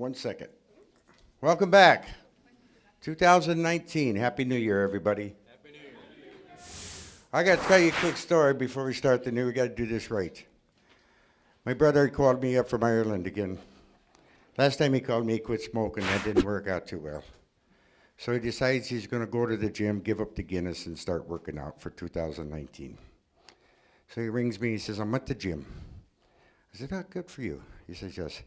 1 second. Welcome back. 2019. Happy New Year, everybody. Happy New Year. I got to tell you a quick story before we start the new. We got to do this right. My brother called me up from Ireland again. Last time he called me, he quit smoking. That didn't work out too well. So he decides he's going to go to the gym, give up the Guinness, and start working out for 2019. So he rings me. He says, I'm at the gym. I said, oh, good for you. He says, yes.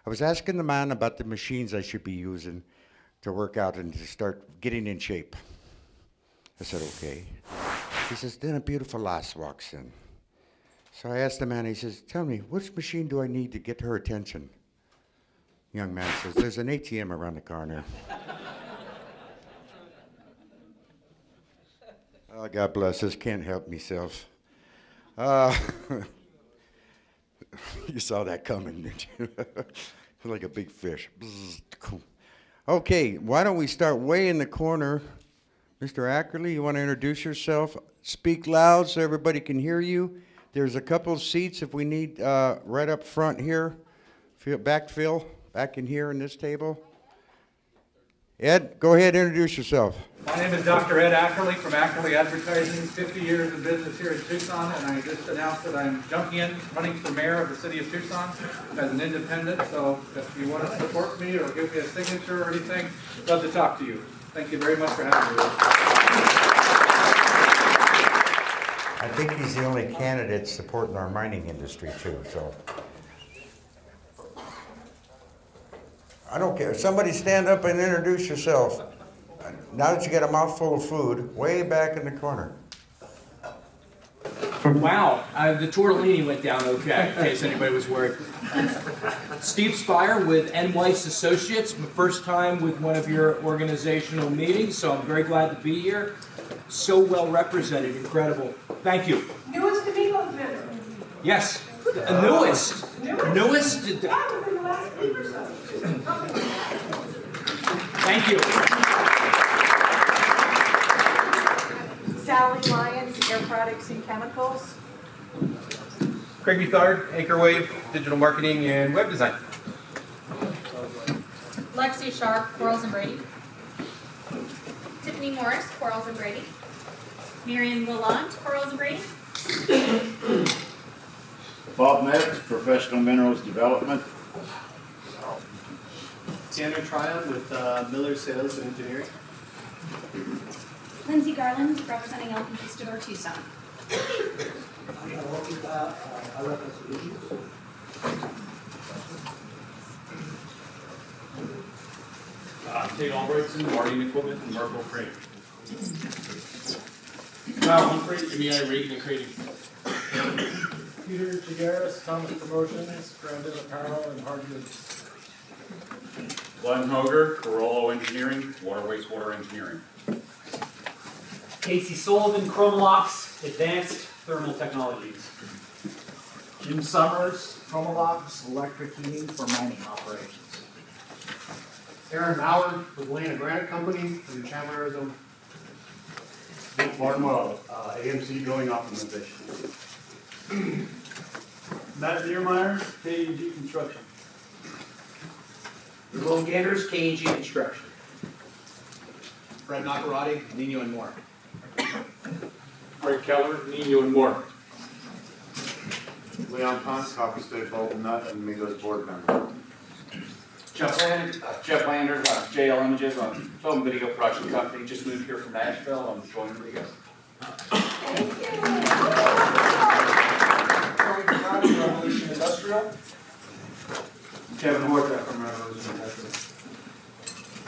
I was asking the man about the machines I should be using to work out and to start getting in shape. I said, okay. He says, then a beautiful lass walks in. So I asked the man, he says, tell me, which machine do I need to get her attention? Young man says, there's an ATM around the corner. Oh, God bless us, can't help myself. You saw that coming, didn't you? Like a big fish. Okay, why don't we start way in the corner? Mr. Ackerley, you want to introduce yourself? Speak loud so everybody can hear you. There's a couple of seats if we need right up front here. Phil, back in here in this table. Ed, go ahead, introduce yourself. My name is Dr. Ed Ackerley from Ackerley Advertising, 50 years in business here in Tucson, and I just announced that I'm jumping in, running for mayor of the city of Tucson as an independent, so if you want to support me or give me a signature or anything, I'd love to talk to you. Thank you very much for having me. I think he's the only candidate supporting our mining industry too, so. I don't care. Somebody stand up and introduce yourself. Now that you got a mouthful of food, way back in the corner. Wow, the tortellini went down okay, in case anybody was worried. Steve Spire with N. Weiss Associates, my first time with one of your organizational meetings, so I'm very glad to be here. So well represented, incredible. Thank you. Newest Amigos member. Yes, newest. Newest? Yeah, within the last week or so. Thank you. Sally Lyons, Air Products and Chemicals. Craig Buthard, Anchorwave, Digital Marketing and Web Design. Lexi Sharp, Quarles and Brady. Tiffany Morris, Quarles and Brady. Marion Lalonde, Quarles and Brady. Bob Metz, Professional Minerals Development. Tanner Tryon with Miller Sales and Engineering. Lindsay Garland, representing El Conquistador Tucson. Tate Albrightson, Marine Equipment, and Merkle Crane. Kyle Humphrey, MEI Rating and Crating. Peter Jagaris, Thomas Promotions, Brandon Apparel, and Hard Goods. Glenn Hoger, Carollo Engineering, Water Wastewater Engineering. Casey Sullivan, Chromalox, Advanced Thermal Technologies. Jim Summers, Chromalox, Electric Heating for Mining Operations. Aaron Howard with Lana Granite Company from Chandler, Arizona. Nick Barnwell, AMC Drilling Optimization. Matt Deermeyer, K&G Construction. Ramon Ganders, K&G Construction. Fred Nacarati, Nino and More. Greg Keller, Nino and More. Leon Ponce, Coffee State Bolton Nut, and Migos board member. Jeff Lander, JL Images, a film video production company. Just moved here from Nashville. I'm joining you guys. Revolution Industrial. Kevin Horta from Revolution Industrial.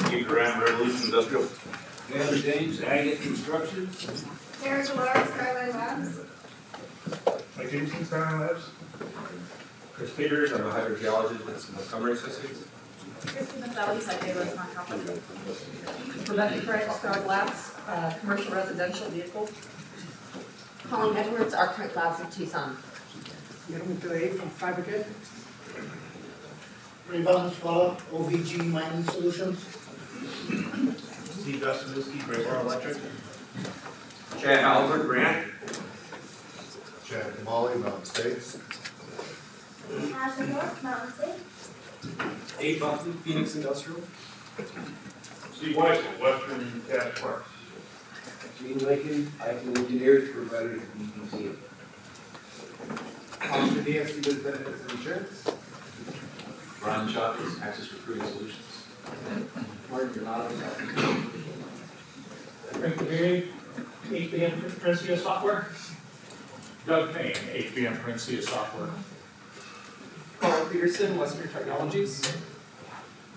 Steve Graham, Revolution Industrial. Dan James, Agate Construction. Sarah Gillard, Skyline Labs. Mike Jameson, Skyline Labs. Chris Peters, I'm a hydrogeologist with Montgomery Associates. Kristen Maselli, Taylor's my company. Rebecca Craig, Star Labs, Commercial Residential Vehicle. Colleen Edwards, Architect Labs of Tucson. Gentleman today from Fabricate. Ray Valenzuela, OVG Mining Solutions. Steve Gostinuski, Graybar Electric. Chad Albert, Grant. Chad Kamali, Mountain States. Ashley North, Mountain State. Abe Buckley, Phoenix Industrial. Steve Weiss, Western Cat Parks. Gene Lincoln, Eichmann Engineers, provider of EPC. Officer DSC with benefits and insurance. Brian Chavez, Access Recruiting Solutions. Martin Donato. Frank Leary, HBM Principia Software. Doug Payne, HBM Princia Software. Carl Peterson, Western Technologies.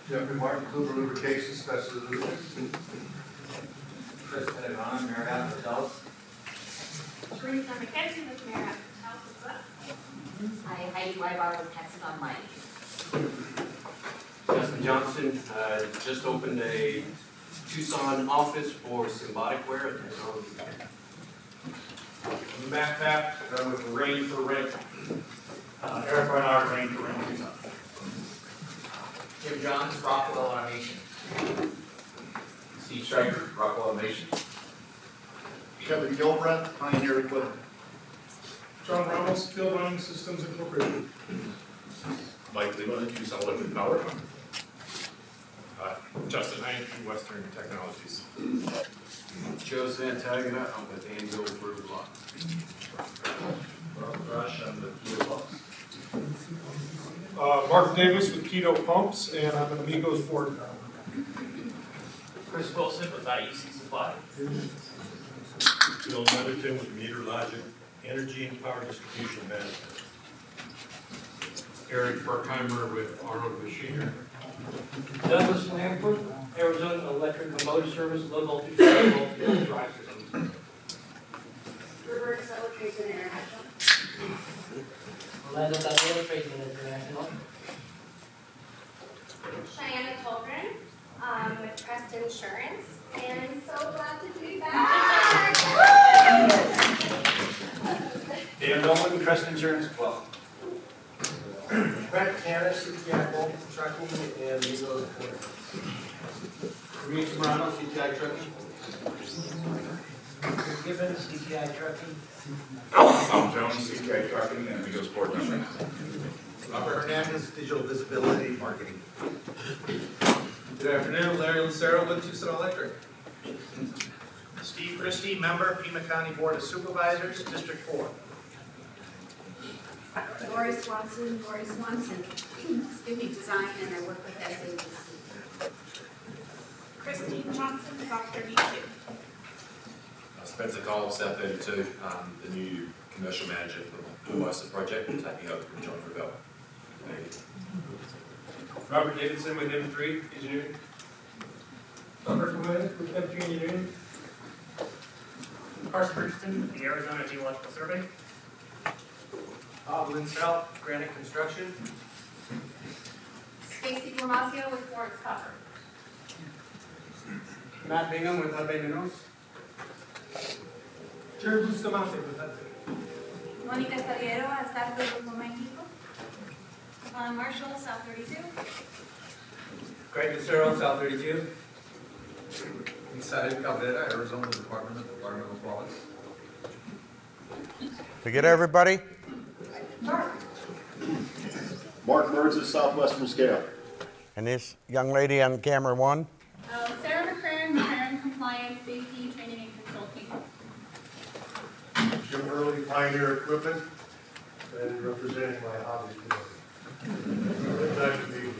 Jeffrey Martin, Cooper Lubrication Special Solutions. Chris Pettigrew, Marriott Hotels. Teresa McKenzie with Marriott Hotels as well. Hi, Heidi Weibar with Texas Online. Justin Johnson, just opened a Tucson office for Symbotic Wear at Technology. Matt Taft, with Rain for Rent. Eric Barnard, Rain for Rent Tucson. Jim Johns, Rockwell Automation. Steve Stryker, Rockwell Automation. Kevin Gilbreth, Pioneer Equipment. John Ramos, Field Running Systems Incorporated. Mike Lima, Tucson Electric Power. Justin Heineke, Western Technologies. Joe Santagata, I'm with Anvil Brew Block. Mark Rush, I'm with Keto Pumps. Mark Davis with Keto Pumps, and I'm an Amigos Ford. Chris Wilson with IEC Supply. Bill Netherton with Meter Logic, Energy and Power Distribution Management. Eric Berkheimer with Arnold Machinery. Douglas Lamford, Arizona Electric Motor Service, low voltage, high voltage drive systems. Roberta Tracy International. Orlando Taylor, Tracy International. Cheyenne Tolgren with Crest Insurance. And so glad to be back. Dan Nolan, Crest Insurance as well. Brett Tannis, CTI Bolton Trucking, and Amigos Ford. Rich Morano, CTI Trucking. Gibbons, CTI Trucking. Tom Jones, CK Trucking, and Amigos Sport Company. Robert Hernandez, Digital Visibility Marketing. Good afternoon, Larry Lucero with Tucson Electric. Steve Christie, member, Pima County Board of Supervisors, District 4. Lori Swanson, excuse me, design, and I work with SABC. Christine Johnson, South 32. Spencer Cole, South 32, the new commercial manager for the WISA project, taking over from John Revell. Robert Davidson with M3 Engineering. Robert Wood with M3 Engineering. Carson Richardson with the Arizona Geological Survey. Bob Linsfeld, Granite Construction. Stacy Blamasio with Florence Copper. Matt Bingham with Albeninos. Jerry Bustamante with that. Monica Estaliero, Hasta Grupo Mexico. Marshall, South 32. Greg Lucero, South 32. Isaiah Caldera, Arizona Department of Environmental Quality. To get everybody? Mark Birds at Southwestern Scale. And this young lady on camera one? Sarah McCrary, McCrary Compliance, Safety, Training, and Consulting. Jim Early, Pioneer Equipment, and representing my hobby today. Nice to meet you.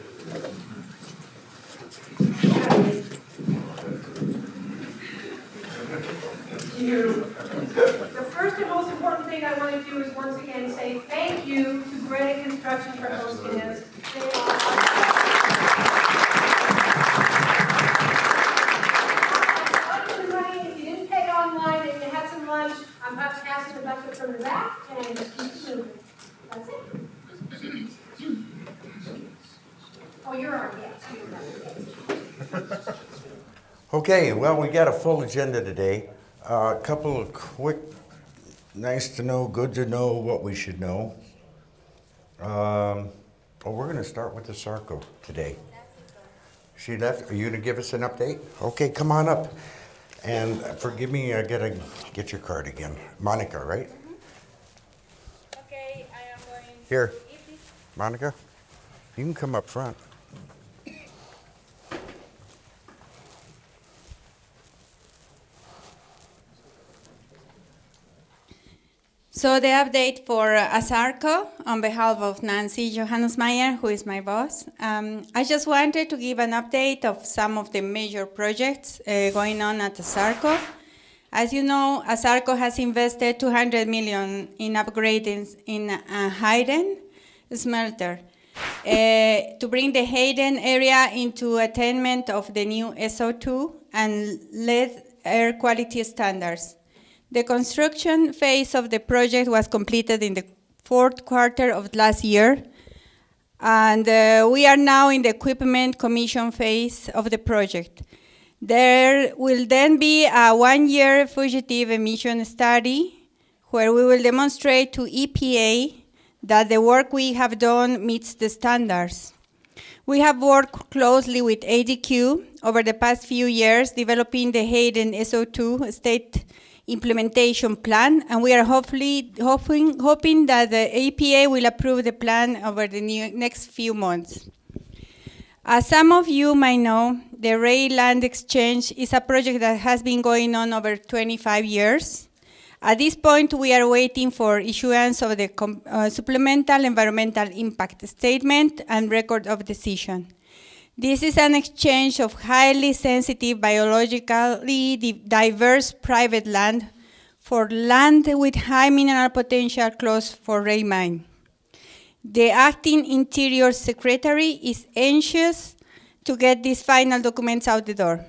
The first and most important thing I want to do is once again say thank you to Granite Construction for hosting us. If you didn't pay online and you had some lunch, I'm about to pass you the bucket from the back and just keep it moving. That's it. Oh, you're on, yes. Okay, well, we got a full agenda today. A couple of quick, nice to know, good to know, what we should know. We're going to start with the Sarco today. She left. Are you going to give us an update? Okay, come on up. And forgive me, I got to get your card again. Monica, right? Okay, I am going Here. Monica? You can come up front. So the update for ASARCO on behalf of Nancy Johannesmeyer, who is my boss. I just wanted to give an update of some of the major projects going on at ASARCO. As you know, ASARCO has invested $200 million in upgrading in Hayden smelter to bring the Hayden area into attainment of the new SO2 and lead air quality standards. The construction phase of the project was completed in the fourth quarter of last year, and we are now in the equipment commission phase of the project. There will then be a one-year fugitive emission study where we will demonstrate to EPA that the work we have done meets the standards. We have worked closely with ADQ over the past few years developing the Hayden SO2 state implementation plan, and we are hoping that the EPA will approve the plan over the next few months. As some of you might know, the Ray Land Exchange is a project that has been going on over 25 years. At this point, we are waiting for issuance of the supplemental environmental impact statement and record of decision. This is an exchange of highly sensitive, biologically diverse private land for land with high mineral potential close for Ray Mine. The acting Interior Secretary is anxious to get these final documents out the door,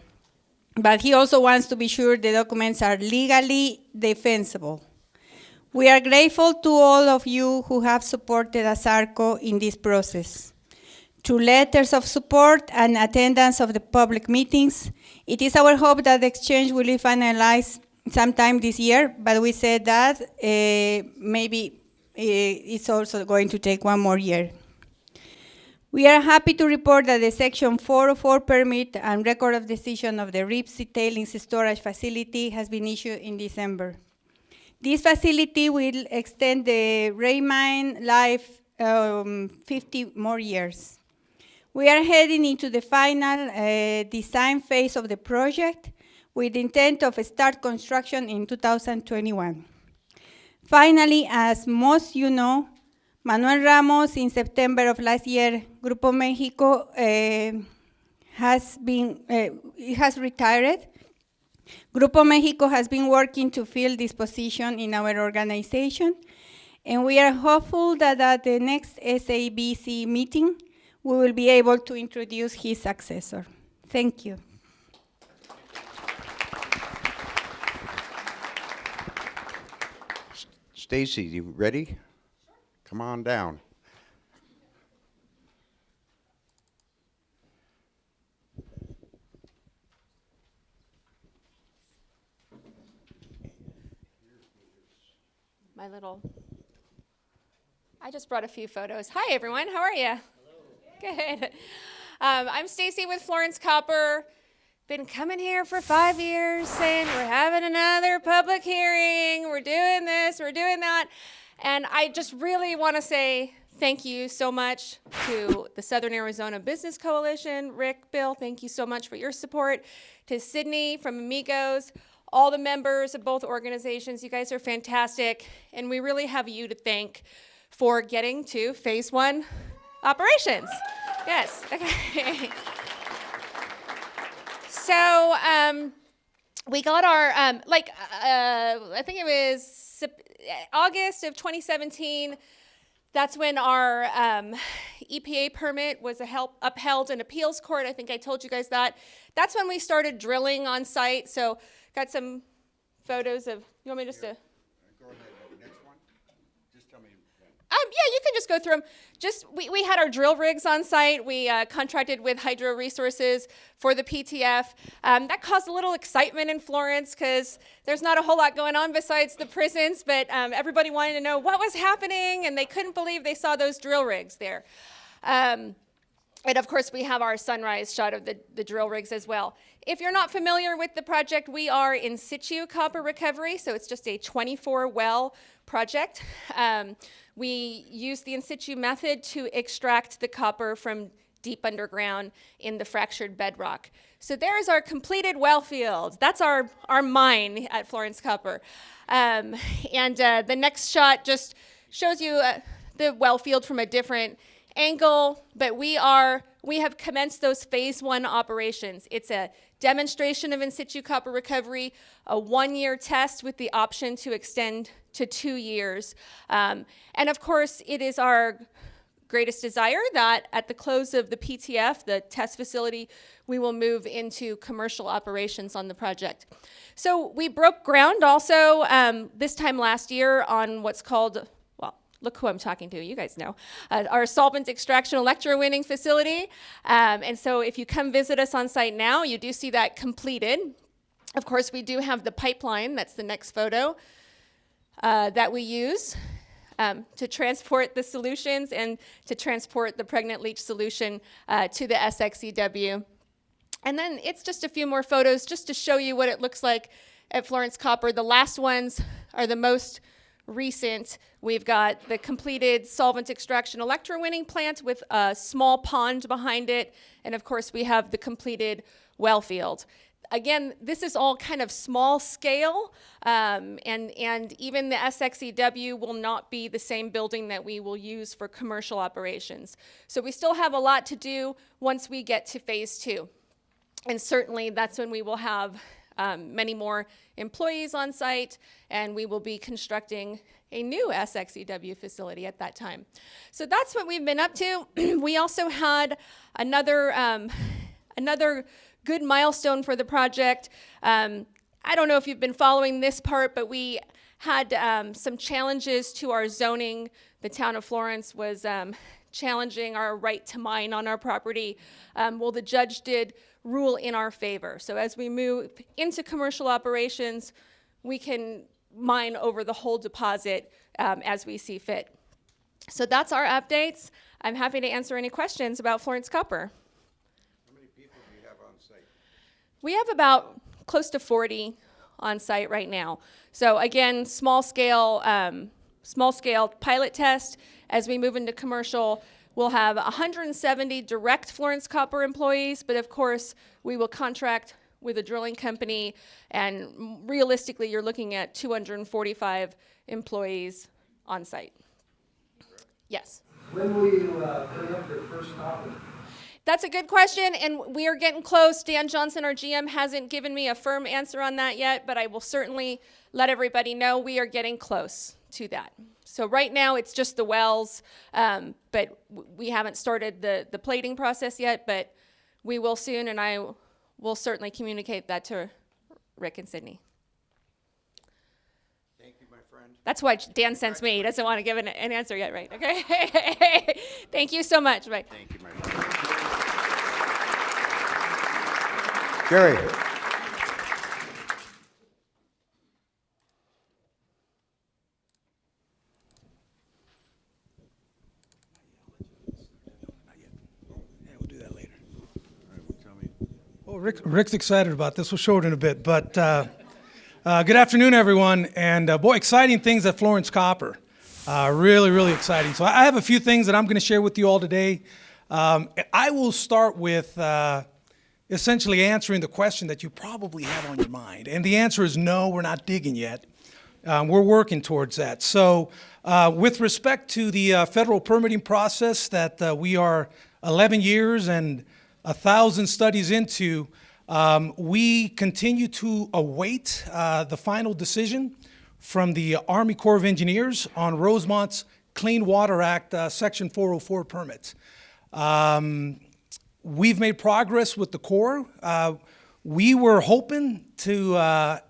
but he also wants to be sure the documents are legally defensible. We are grateful to all of you who have supported ASARCO in this process. Through letters of support and attendance of the public meetings, it is our hope that the exchange will be finalized sometime this year, but we said that maybe it's also going to take one more year. We are happy to report that the Section 404 permit and record of decision of the Ripsey Tailings Storage Facility has been issued in December. This facility will extend the Ray Mine life 50 more years. We are heading into the final design phase of the project with the intent of start construction in 2021. Finally, as most you know, Manuel Ramos in September of last year, Grupo México has retired. Grupo México has been working to fill this position in our organization, and we are hopeful that at the next SABC meeting, we will be able to introduce his successor. Thank you. Stacy, you ready? Come on down. My little, I just brought a few photos. Hi everyone, how are you? Good. I'm Stacy with Florence Copper. Been coming here for 5 years saying we're having another public hearing, we're doing this, we're doing that. And I just really want to say thank you so much to the Southern Arizona Business Coalition. Rick, Bill, thank you so much for your support. To Sydney from Amigos, all the members of both organizations, you guys are fantastic. And we really have you to thank for getting to phase 1 operations. Yes, okay. So we got our, I think it was August of 2017, that's when our EPA permit was upheld in appeals court. I think I told you guys that. That's when we started drilling on site. So got some photos of, you want me just to? Go ahead, next one. Just tell me. Yeah, you can just go through them. We had our drill rigs on site. We contracted with Hydro Resources for the PTF. That caused a little excitement in Florence because there's not a whole lot going on besides the prisons, but everybody wanted to know what was happening, and they couldn't believe they saw those drill rigs there. And of course, we have our sunrise shot of the drill rigs as well. If you're not familiar with the project, we are in situ copper recovery, so it's just a 24 well project. We use the in situ method to extract the copper from deep underground in the fractured bedrock. So there's our completed well field. That's our mine at Florence Copper. The next shot just shows you the well field from a different angle, but we have commenced those phase 1 operations. It's a demonstration of in situ copper recovery, a 1-year test with the option to extend to 2 years. And of course, it is our greatest desire that at the close of the PTF, the test facility, we will move into commercial operations on the project. So we broke ground also this time last year on what's called, well, look who I'm talking to, you guys know, our solvent extraction electrowinning facility. And so if you come visit us on site now, you do see that completed. Of course, we do have the pipeline, that's the next photo, that we use to transport the solutions and to transport the pregnant leach solution to the SXEW. And then it's just a few more photos just to show you what it looks like at Florence Copper. The last ones are the most recent. We've got the completed solvent extraction electrowinning plant with a small pond behind it. And of course, we have the completed well field. Again, this is all kind of small scale, and even the SXEW will not be the same building that we will use for commercial operations. So we still have a lot to do once we get to phase 2. And certainly that's when we will have many more employees on site, and we will be constructing a new SXEW facility at that time. So that's what we've been up to. We also had another good milestone for the project. I don't know if you've been following this part, but we had some challenges to our zoning. The town of Florence was challenging our right to mine on our property. Well, the judge did rule in our favor. So as we move into commercial operations, we can mine over the whole deposit as we see fit. So that's our updates. I'm happy to answer any questions about Florence Copper. We have about close to 40 on site right now. So again, small scale pilot test. As we move into commercial, we'll have 170 direct Florence Copper employees, but of course, we will contract with a drilling company, and realistically, you're looking at 245 employees on site. Yes? When will you bring up your first copper? That's a good question, and we are getting close. Dan Johnson, our GM, hasn't given me a firm answer on that yet, but I will certainly let everybody know we are getting close to that. So right now, it's just the wells, but we haven't started the plating process yet, but we will soon, and I will certainly communicate that to Rick and Sydney. Thank you, my friend. That's why Dan sends me. He doesn't want to give an answer yet, right? Okay. Thank you so much. Bye. Thank you, my friend. Gary. Well, Rick's excited about this. We'll show it in a bit. But good afternoon, everyone. And boy, exciting things at Florence Copper. Really, really exciting. So I have a few things that I'm going to share with you all today. I will start with essentially answering the question that you probably have on your mind. And the answer is no, we're not digging yet. We're working towards that. So with respect to the federal permitting process that we are 11 years and 1,000 studies into, we continue to await the final decision from the Army Corps of Engineers on Rosemont's Clean Water Act Section 404 permits. We've made progress with the Corps. We were hoping to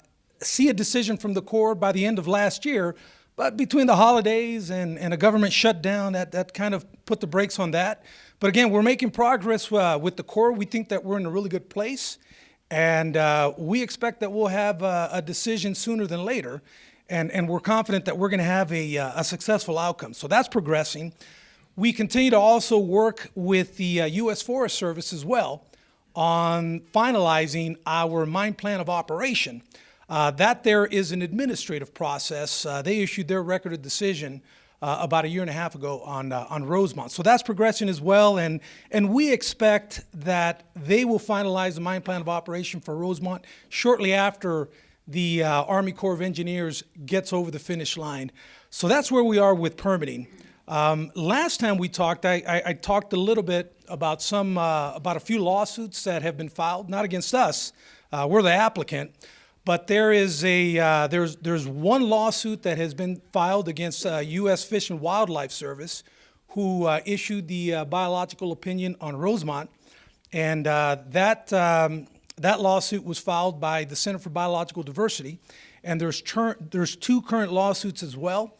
see a decision from the Corps by the end of last year, but between the holidays and a government shutdown, that kind of put the brakes on that. But again, we're making progress with the Corps. We think that we're in a really good place, and we expect that we'll have a decision sooner than later, and we're confident that we're going to have a successful outcome. So that's progressing. We continue to also work with the U.S. Forest Service as well on finalizing our mine plan of operation. That there is an administrative process. They issued their record of decision about a year and a half ago on Rosemont. So that's progressing as well, and we expect that they will finalize the mine plan of operation for Rosemont shortly after the Army Corps of Engineers gets over the finish line. So that's where we are with permitting. Last time we talked, I talked a little bit about about a few lawsuits that have been filed, not against us, we're the applicant, but there is there's one lawsuit that has been filed against U.S. Fish and Wildlife Service, who issued the biological opinion on Rosemont, and that lawsuit was filed by the Center for Biological Diversity, and there's two current lawsuits as well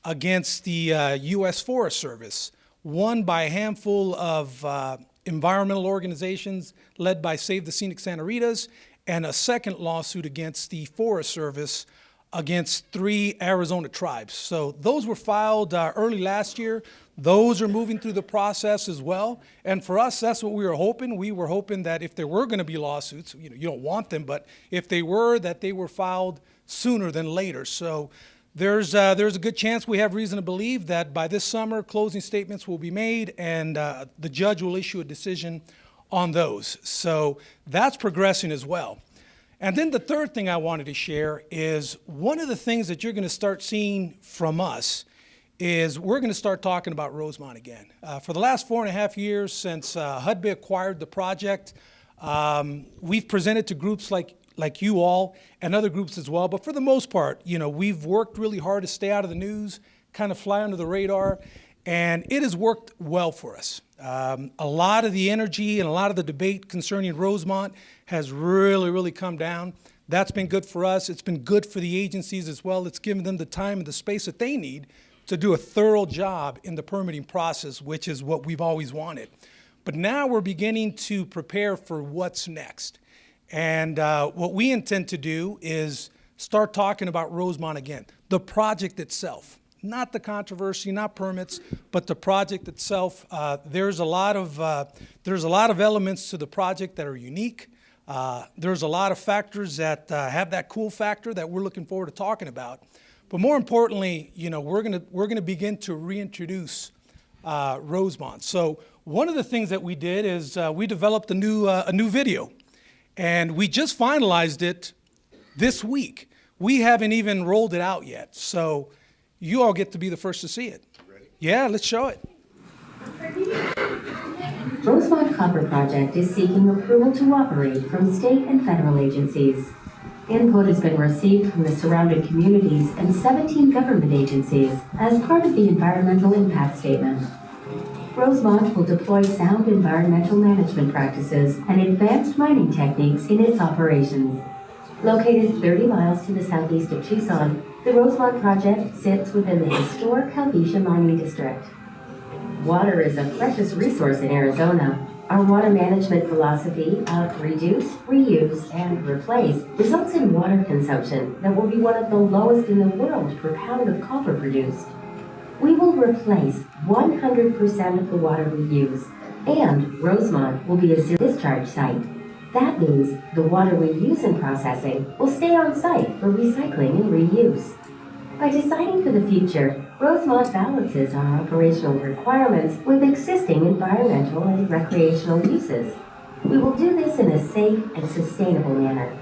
against the U.S. Forest Service, one by a handful of environmental organizations led by Save the Scenic Santa Ritas, and a second lawsuit against the Forest Service against 3 Arizona tribes. So those were filed early last year. Those are moving through the process as well. And for us, that's what we were hoping. We were hoping that if there were going to be lawsuits, you don't want them, but if they were, that they were filed sooner than later. So there's a good chance, we have reason to believe, that by this summer, closing statements will be made and the judge will issue a decision on those. So that's progressing as well. And then the third thing I wanted to share is one of the things that you're going to start seeing from us is we're going to start talking about Rosemont again. For the last 4.5 years since Hudbay acquired the project, we've presented to groups like you all and other groups as well. But for the most part, we've worked really hard to stay out of the news, kind of fly under the radar, and it has worked well for us. A lot of the energy and a lot of the debate concerning Rosemont has really come down. That's been good for us. It's been good for the agencies as well. It's given them the time and the space that they need to do a thorough job in the permitting process, which is what we've always wanted. But now we're beginning to prepare for what's next. And what we intend to do is start talking about Rosemont again, the project itself. Not the controversy, not permits, but the project itself. There's a lot of elements to the project that are unique. There's a lot of factors that have that cool factor that we're looking forward to talking about. But more importantly, we're gonna begin to reintroduce Rosemont. So one of the things that we did is we developed a new video, and we just finalized it this week. We haven't even rolled it out yet, so you all get to be the first to see it. Ready? Yeah, let's show it. Rosemont Copper Project is seeking approval to operate from state and federal agencies. Input has been received from the surrounding communities and 17 government agencies as part of the environmental impact statement. Rosemont will deploy sound environmental management practices and advanced mining techniques in its operations. Located 30 miles to the southeast of Tucson, the Rosemont project sits within the historic Helvetia mining district. Water is a precious resource in Arizona. Our water management philosophy of reduce, reuse, and replace results in water consumption that will be one of the lowest in the world per pound of copper produced. We will replace 100% of the water we use, and Rosemont will be a zero discharge site. That means the water we use in processing will stay on site for recycling and reuse. By deciding for the future, Rosemont balances our operational requirements with existing environmental and recreational uses. We will do this in a safe and sustainable manner.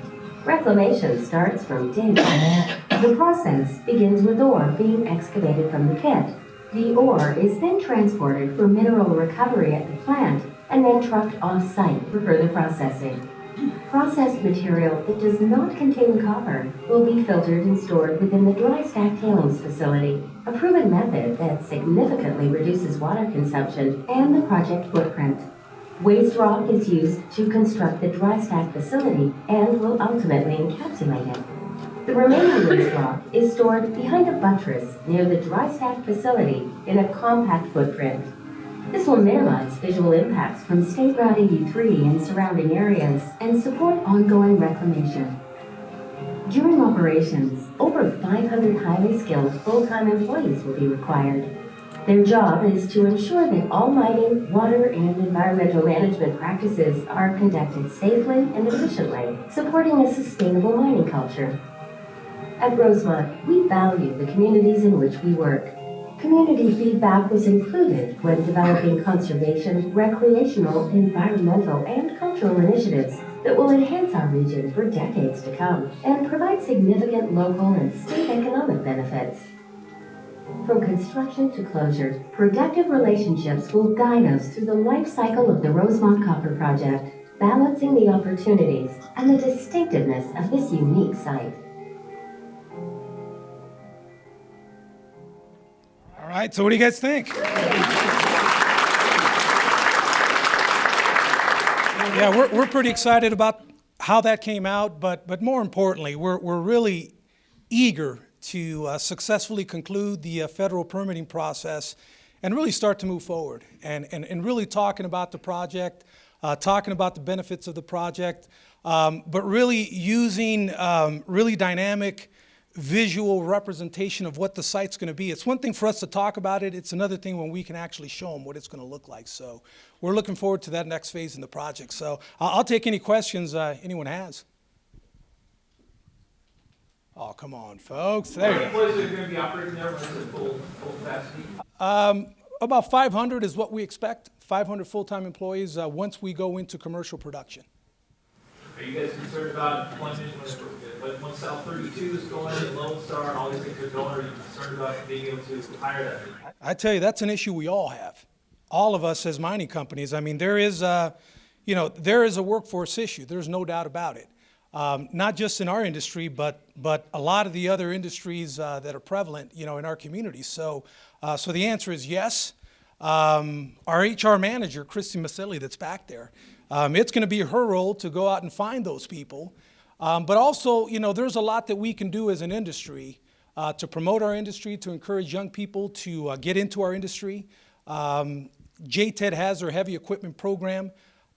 Reclamation starts from day one. The process begins with ore being excavated from the pit. The ore is then transported for mineral recovery at the plant and then trucked off-site for further processing. Processed material that does not contain copper will be filtered and stored within the dry stack tailings facility, a proven method that significantly reduces water consumption and the project footprint. Waste rock is used to construct the dry stack facility and will ultimately encapsulate it. The remaining waste rock is stored behind a buttress near the dry stack facility in a compact footprint. This will minimize visual impacts from State Route 83 and surrounding areas and support ongoing reclamation. During operations, over 500 highly skilled full-time employees will be required. Their job is to ensure that all mining, water, and environmental management practices are conducted safely and efficiently, supporting a sustainable mining culture. At Rosemont, we value the communities in which we work. Community feedback was included when developing conservation, recreational, environmental, and cultural initiatives that will enhance our region for decades to come and provide significant local and state economic benefits. From construction to closure, productive relationships will guide us through the life cycle of the Rosemont Copper Project, balancing the opportunities and the distinctiveness of this unique site. All right, so what do you guys think? Yeah, we're pretty excited about how that came out, but more importantly, we're really eager to successfully conclude the federal permitting process and really start to move forward and really talking about the project, talking about the benefits of the project, but really using really dynamic visual representation of what the site's going to be. It's one thing for us to talk about it. It's another thing when we can actually show them what it's going to look like. So we're looking forward to that next phase in the project. So I'll take any questions anyone has. Oh, come on, folks. There you go. How many employees are going to be operating there when it's at full capacity? About 500 is what we expect, 500 full-time employees once we go into commercial production. Are you guys concerned about employment when South 32 is going and Lone Star and all these things are going? Are you concerned about being able to hire that? I tell you, that's an issue we all have. All of us as mining companies. I mean, there is a workforce issue. There's no doubt about it. Not just in our industry, but a lot of the other industries that are prevalent, in our communities. So the answer is yes. Our HR manager, Christy Maselli, that's back there, it's going to be her role to go out and find those people. But also, there's a lot that we can do as an industry to promote our industry, to encourage young people to get into our industry. JTED has their heavy equipment program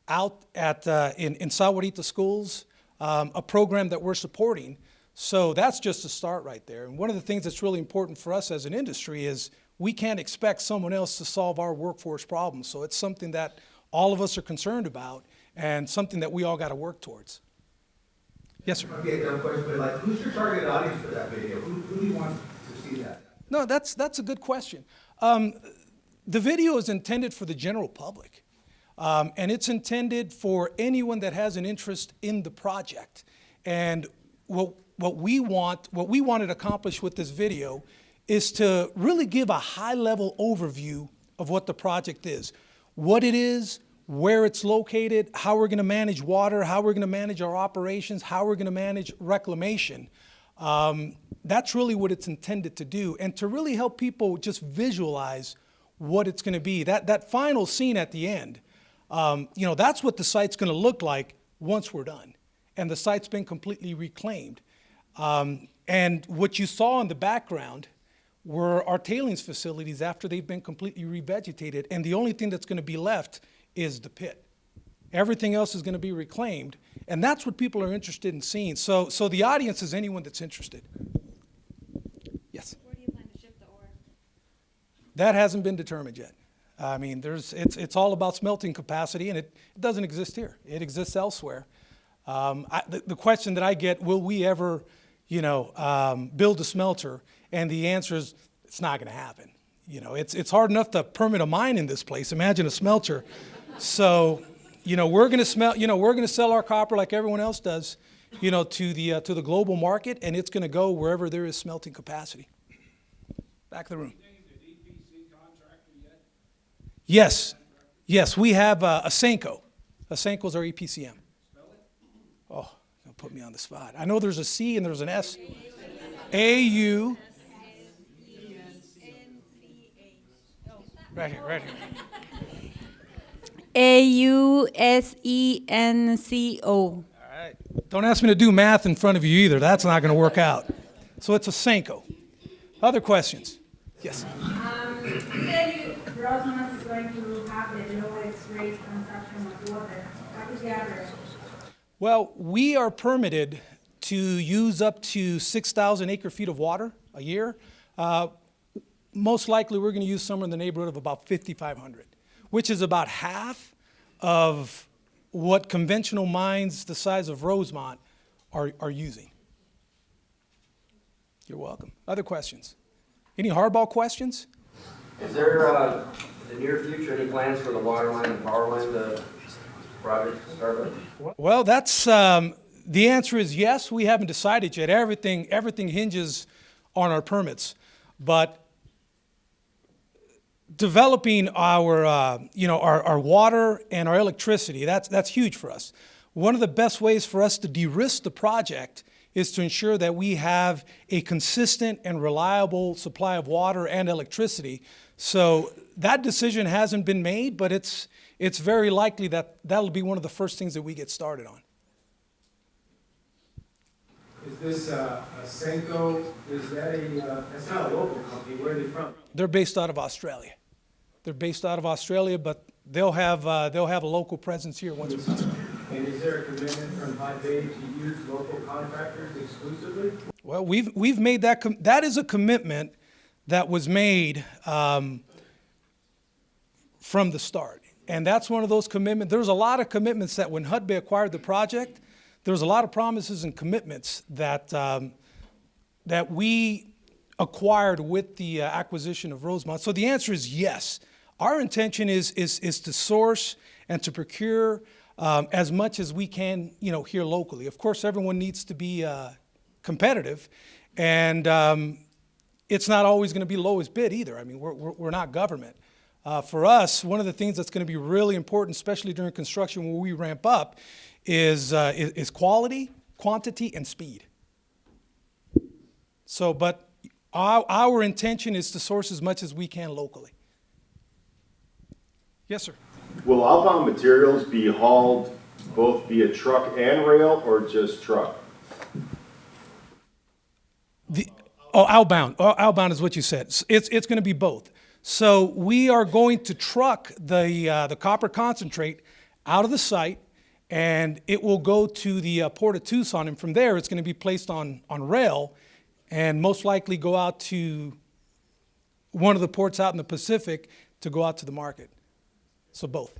out in Sahuarita schools, a program that we're supporting. So that's just a start right there. And one of the things that's really important for us as an industry is we can't expect someone else to solve our workforce problems. So it's something that all of us are concerned about and something that we all got to work towards. Yes, sir. Might be a dumb question, but who's your target audience for that video? Who do you want to see that? No, that's a good question. The video is intended for the general public, and it's intended for anyone that has an interest in the project. And what we wanted to accomplish with this video is to really give a high-level overview of what the project is, what it is, where it's located, how we're going to manage water, how we're going to manage our operations, how we're going to manage reclamation. That's really what it's intended to do, and to really help people just visualize what it's going to be. That final scene at the end, that's what the site's going to look like once we're done, and the site's been completely reclaimed. And what you saw in the background were our tailings facilities after they've been completely revegetated, and the only thing that's going to be left is the pit. Everything else is going to be reclaimed, and that's what people are interested in seeing. So the audience is anyone that's interested. Yes? Where do you plan to ship the ore? That hasn't been determined yet. I mean, it's all about smelting capacity, and it doesn't exist here. It exists elsewhere. The question that I get, will we ever, build a smelter? And the answer is, it's not going to happen. It's hard enough to permit a mine in this place. Imagine a smelter. So, we're going to sell our copper like everyone else does, to the global market, and it's going to go wherever there is smelting capacity. Back of the room. Yes, we have Asenco. Asenco's our EPCM. Oh, don't put me on the spot. I know there's a C and there's an S. A-U. Right here. AUSENCO. All right. Don't ask me to do math in front of you either. That's not going to work out. So it's Asenco. Other questions? Yes. You said Rosemont is going to have the lowest rate consumption of water. What is the average? Well, we are permitted to use up to 6,000 acre-feet of water a year. Most likely we're going to use somewhere in the neighborhood of about 5,500, which is about half of what conventional mines the size of Rosemont are using. You're welcome. Other questions? Any hardball questions? Is there, in the near future, any plans for the water line and power line project to start with? Well, that's the answer is yes. We haven't decided yet. Everything hinges on our permits, but developing our our water and our electricity, that's huge for us. One of the best ways for us to de-risk the project is to ensure that we have a consistent and reliable supply of water and electricity. So that decision hasn't been made, but it's very likely that that'll be one of the first things that we get started on. Is this Senko, is that that's not a local company, where are they from? They're based out of Australia. But they'll have a local presence here once we start. And is there a commitment from High Bay to use local contractors exclusively? Well, we've made that that is a commitment that was made from the start, and that's one of those commitments. There's a lot of commitments that when Hud Bay acquired the project, there was a lot of promises and commitments that that we acquired with the acquisition of Rosemont. So the answer is yes. Our intention is to source and to procure as much as we can, here locally. Of course, everyone needs to be competitive, and it's not always going to be lowest bid either. I mean, we're not government. For us, one of the things that's going to be really important, especially during construction when we ramp up, is quality, quantity, and speed. So, but our intention is to source as much as we can locally. Yes, sir. Will outbound materials be hauled both via truck and rail, or just truck? Outbound. Outbound is what you said. It's going to be both. So we are going to truck the copper concentrate out of the site, and it will go to the Port of Tucson, and from there it's going to be placed on rail, and most likely go out to one of the ports out in the Pacific to go out to the market. So both.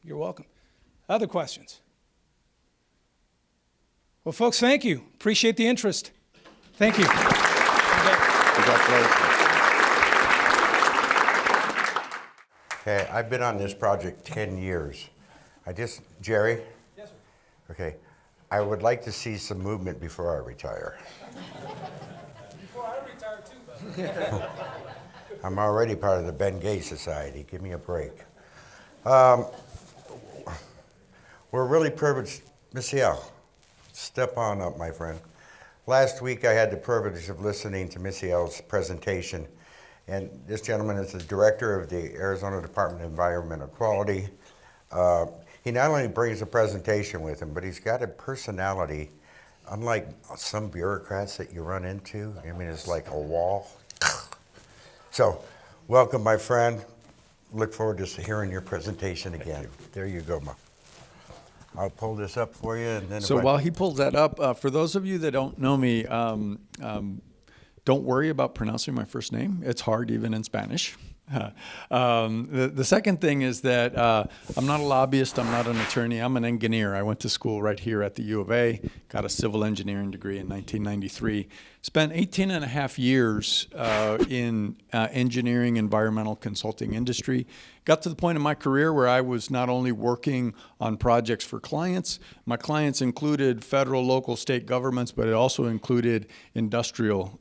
You're welcome. Other questions? Well, folks, thank you. Appreciate the interest. Thank you. Congratulations. Okay, I've been on this project 10 years. Jerry? Yes, sir. Okay, I would like to see some movement before I retire. Before I retire too, but. I'm already part of the Ben Gay Society. Give me a break. We're really privileged. Missiel, step on up, my friend. Last week I had the privilege of listening to Missiel's presentation, and this gentleman is the director of the Arizona Department of Environmental Quality. He not only brings a presentation with him, but he's got a personality unlike some bureaucrats that you run into. I mean, it's like a wall. So, welcome, my friend. Look forward to hearing your presentation again. There you go, Ma. I'll pull this up for you, and then. So while he pulls that up, for those of you that don't know me, don't worry about pronouncing my first name. It's hard even in Spanish. The second thing is that I'm not a lobbyist, I'm not an attorney, I'm an engineer. I went to school right here at the U of A, got a civil engineering degree in 1993. Spent 18 and a half years in engineering environmental consulting industry. Got to the point in my career where I was not only working on projects for clients, my clients included federal, local, state governments, but it also included industrial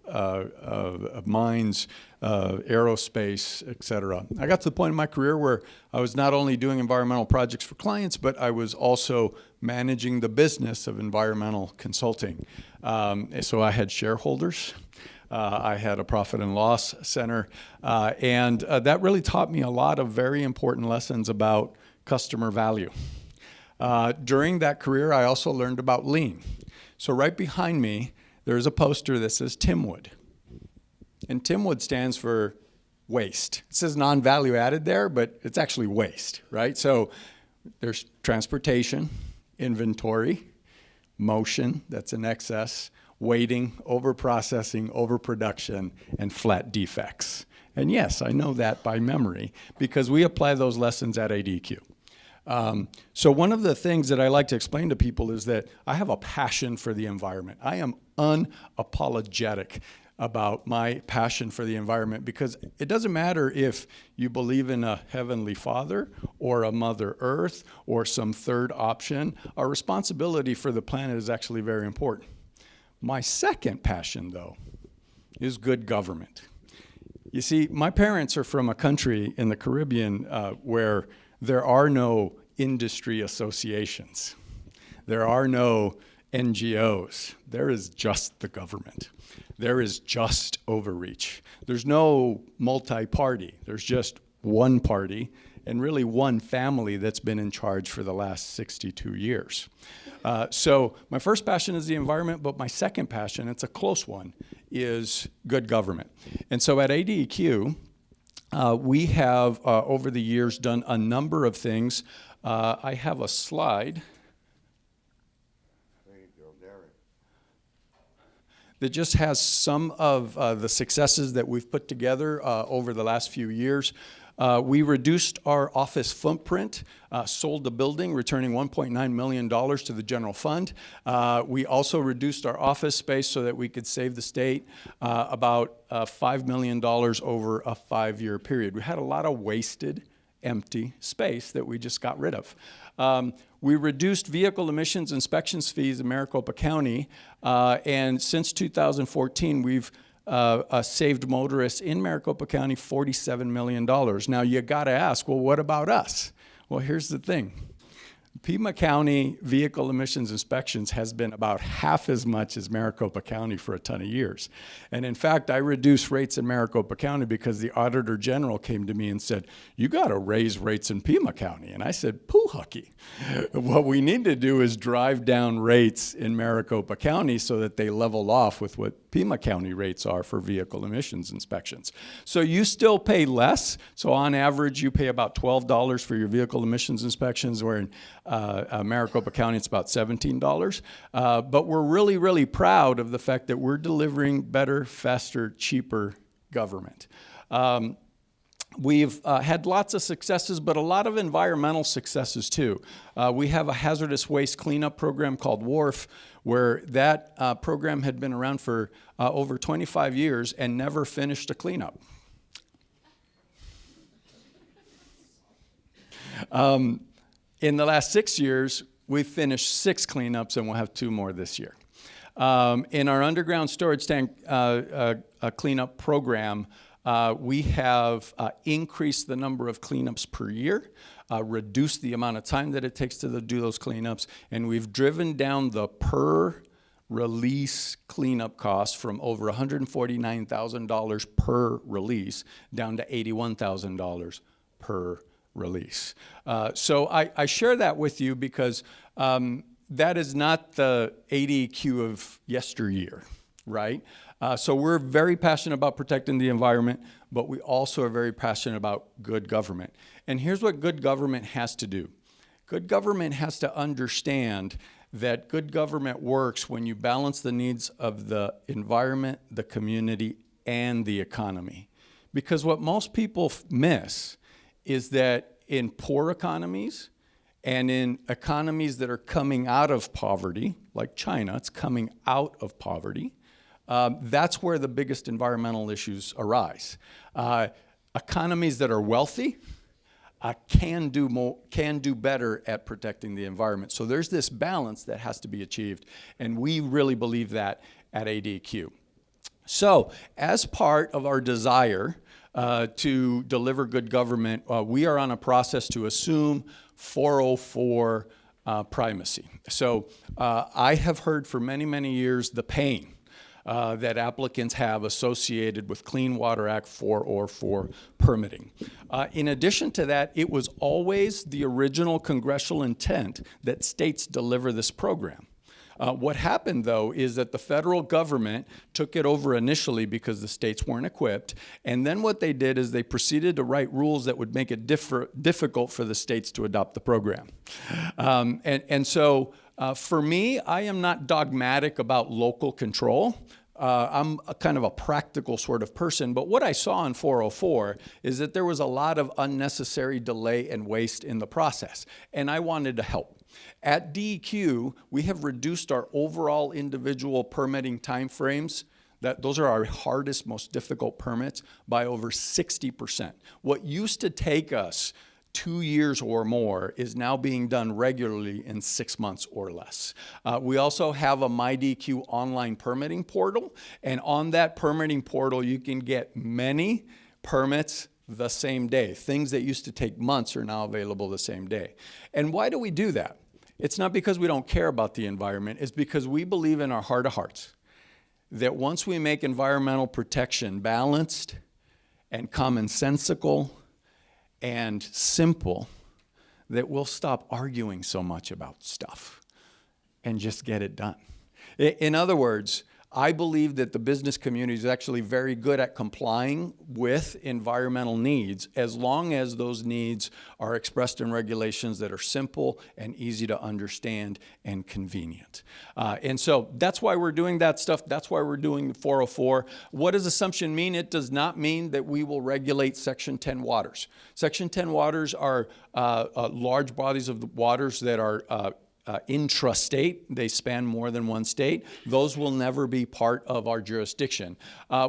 mines, aerospace, et cetera. I got to the point in my career where I was not only doing environmental projects for clients, but I was also managing the business of environmental consulting. So I had shareholders. I had a profit and loss center, and that really taught me a lot of very important lessons about customer value. During that career, I also learned about lean. So right behind me, there's a poster that says Timwood. And Timwood stands for waste. It says non-value added there, but it's actually waste, right? So there's transportation, inventory, motion, that's an excess, waiting, overprocessing, overproduction, and flat defects. And yes, I know that by memory because we apply those lessons at ADQ. So one of the things that I like to explain to people is that I have a passion for the environment. I am unapologetic about my passion for the environment, because it doesn't matter if you believe in a heavenly Father or a Mother Earth or some third option. Our responsibility for the planet is actually very important. My second passion, though, is good government. You see, my parents are from a country in the Caribbean where there are no industry associations. There are no NGOs. There is just the government. There is just overreach. There's no multi-party. There's just one party and really one family that's been in charge for the last 62 years. So my first passion is the environment, but my second passion, it's a close one, is good government. And so at ADEQ, we have, over the years, done a number of things. I have a slide that just has some of the successes that we've put together over the last few years. We reduced our office footprint, sold the building, returning $1.9 million to the general fund. We also reduced our office space so that we could save the state about $5 million over a 5-year period. We had a lot of wasted, empty space that we just got rid of. We reduced vehicle emissions inspections fees in Maricopa County, and since 2014, we've saved motorists in Maricopa County $47 million. Now, you gotta ask, well, what about us? Well, here's the thing. Pima County vehicle emissions inspections has been about half as much as Maricopa County for a ton of years. And in fact, I reduced rates in Maricopa County because the Auditor General came to me and said, you got to raise rates in Pima County. And I said, poo-hucky. What we need to do is drive down rates in Maricopa County so that they level off with what Pima County rates are for vehicle emissions inspections. So you still pay less. So on average, you pay about $12 for your vehicle emissions inspections, where in Maricopa County, it's about $17. But we're really, really proud of the fact that we're delivering better, faster, cheaper government. We've had lots of successes, but a lot of environmental successes too. We have a hazardous waste cleanup program called WARF, where that program had been around for over 25 years and never finished a cleanup. In the last 6 years, we've finished 6 cleanups, and we'll have 2 more this year. In our underground storage tank cleanup program, we have increased the number of cleanups per year, reduced the amount of time that it takes to do those cleanups, and we've driven down the per release cleanup cost from over $149,000 per release down to $81,000 per release. So I share that with you because that is not the ADEQ of yesteryear, right? So we're very passionate about protecting the environment, but we also are very passionate about good government. And here's what good government has to do. Good government has to understand that good government works when you balance the needs of the environment, the community, and the economy. Because what most people miss is that in poor economies and in economies that are coming out of poverty, like China, it's coming out of poverty, that's where the biggest environmental issues arise. Economies that are wealthy can do better at protecting the environment. So there's this balance that has to be achieved, and we really believe that at ADEQ. So as part of our desire to deliver good government, we are on a process to assume 404 primacy. So I have heard for many, many years the pain that applicants have associated with Clean Water Act 404 permitting. In addition to that, it was always the original congressional intent that states deliver this program. What happened, though, is that the federal government took it over initially because the states weren't equipped, and then what they did is they proceeded to write rules that would make it difficult for the states to adopt the program. So for me, I am not dogmatic about local control. I'm a kind of a practical sort of person, but what I saw in 404 is that there was a lot of unnecessary delay and waste in the process, and I wanted to help. At DEQ, we have reduced our overall individual permitting timeframes. Those are our hardest, most difficult permits by over 60%. What used to take us 2 years or more is now being done regularly in 6 months or less. We also have a MyDEQ online permitting portal, and on that permitting portal you can get many permits the same day. Things that used to take months are now available the same day. And why do we do that? It's not because we don't care about the environment, it's because we believe in our heart of hearts that once we make environmental protection balanced and commonsensical and simple, that we'll stop arguing so much about stuff and just get it done. In other words, I believe that the business community is actually very good at complying with environmental needs as long as those needs are expressed in regulations that are simple and easy to understand and convenient. And so that's why we're doing that stuff. That's why we're doing the 404. What does assumption mean? It does not mean that we will regulate Section 10 waters. Section 10 waters are large bodies of the waters that are intrastate. They span more than one state. Those will never be part of our jurisdiction.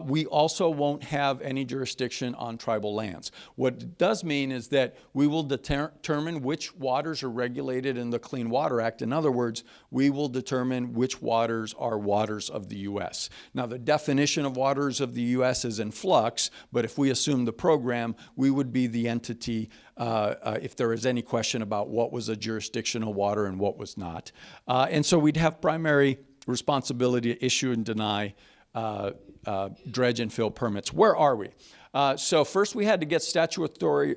We also won't have any jurisdiction on tribal lands. What it does mean is that we will determine which waters are regulated in the Clean Water Act. In other words, we will determine which waters are waters of the U.S. Now, the definition of waters of the U.S. is in flux, but if we assume the program, we would be the entity if there is any question about what was a jurisdictional water and what was not. And so we'd have primary responsibility to issue and deny dredge and fill permits. Where are we? So first we had to get statutory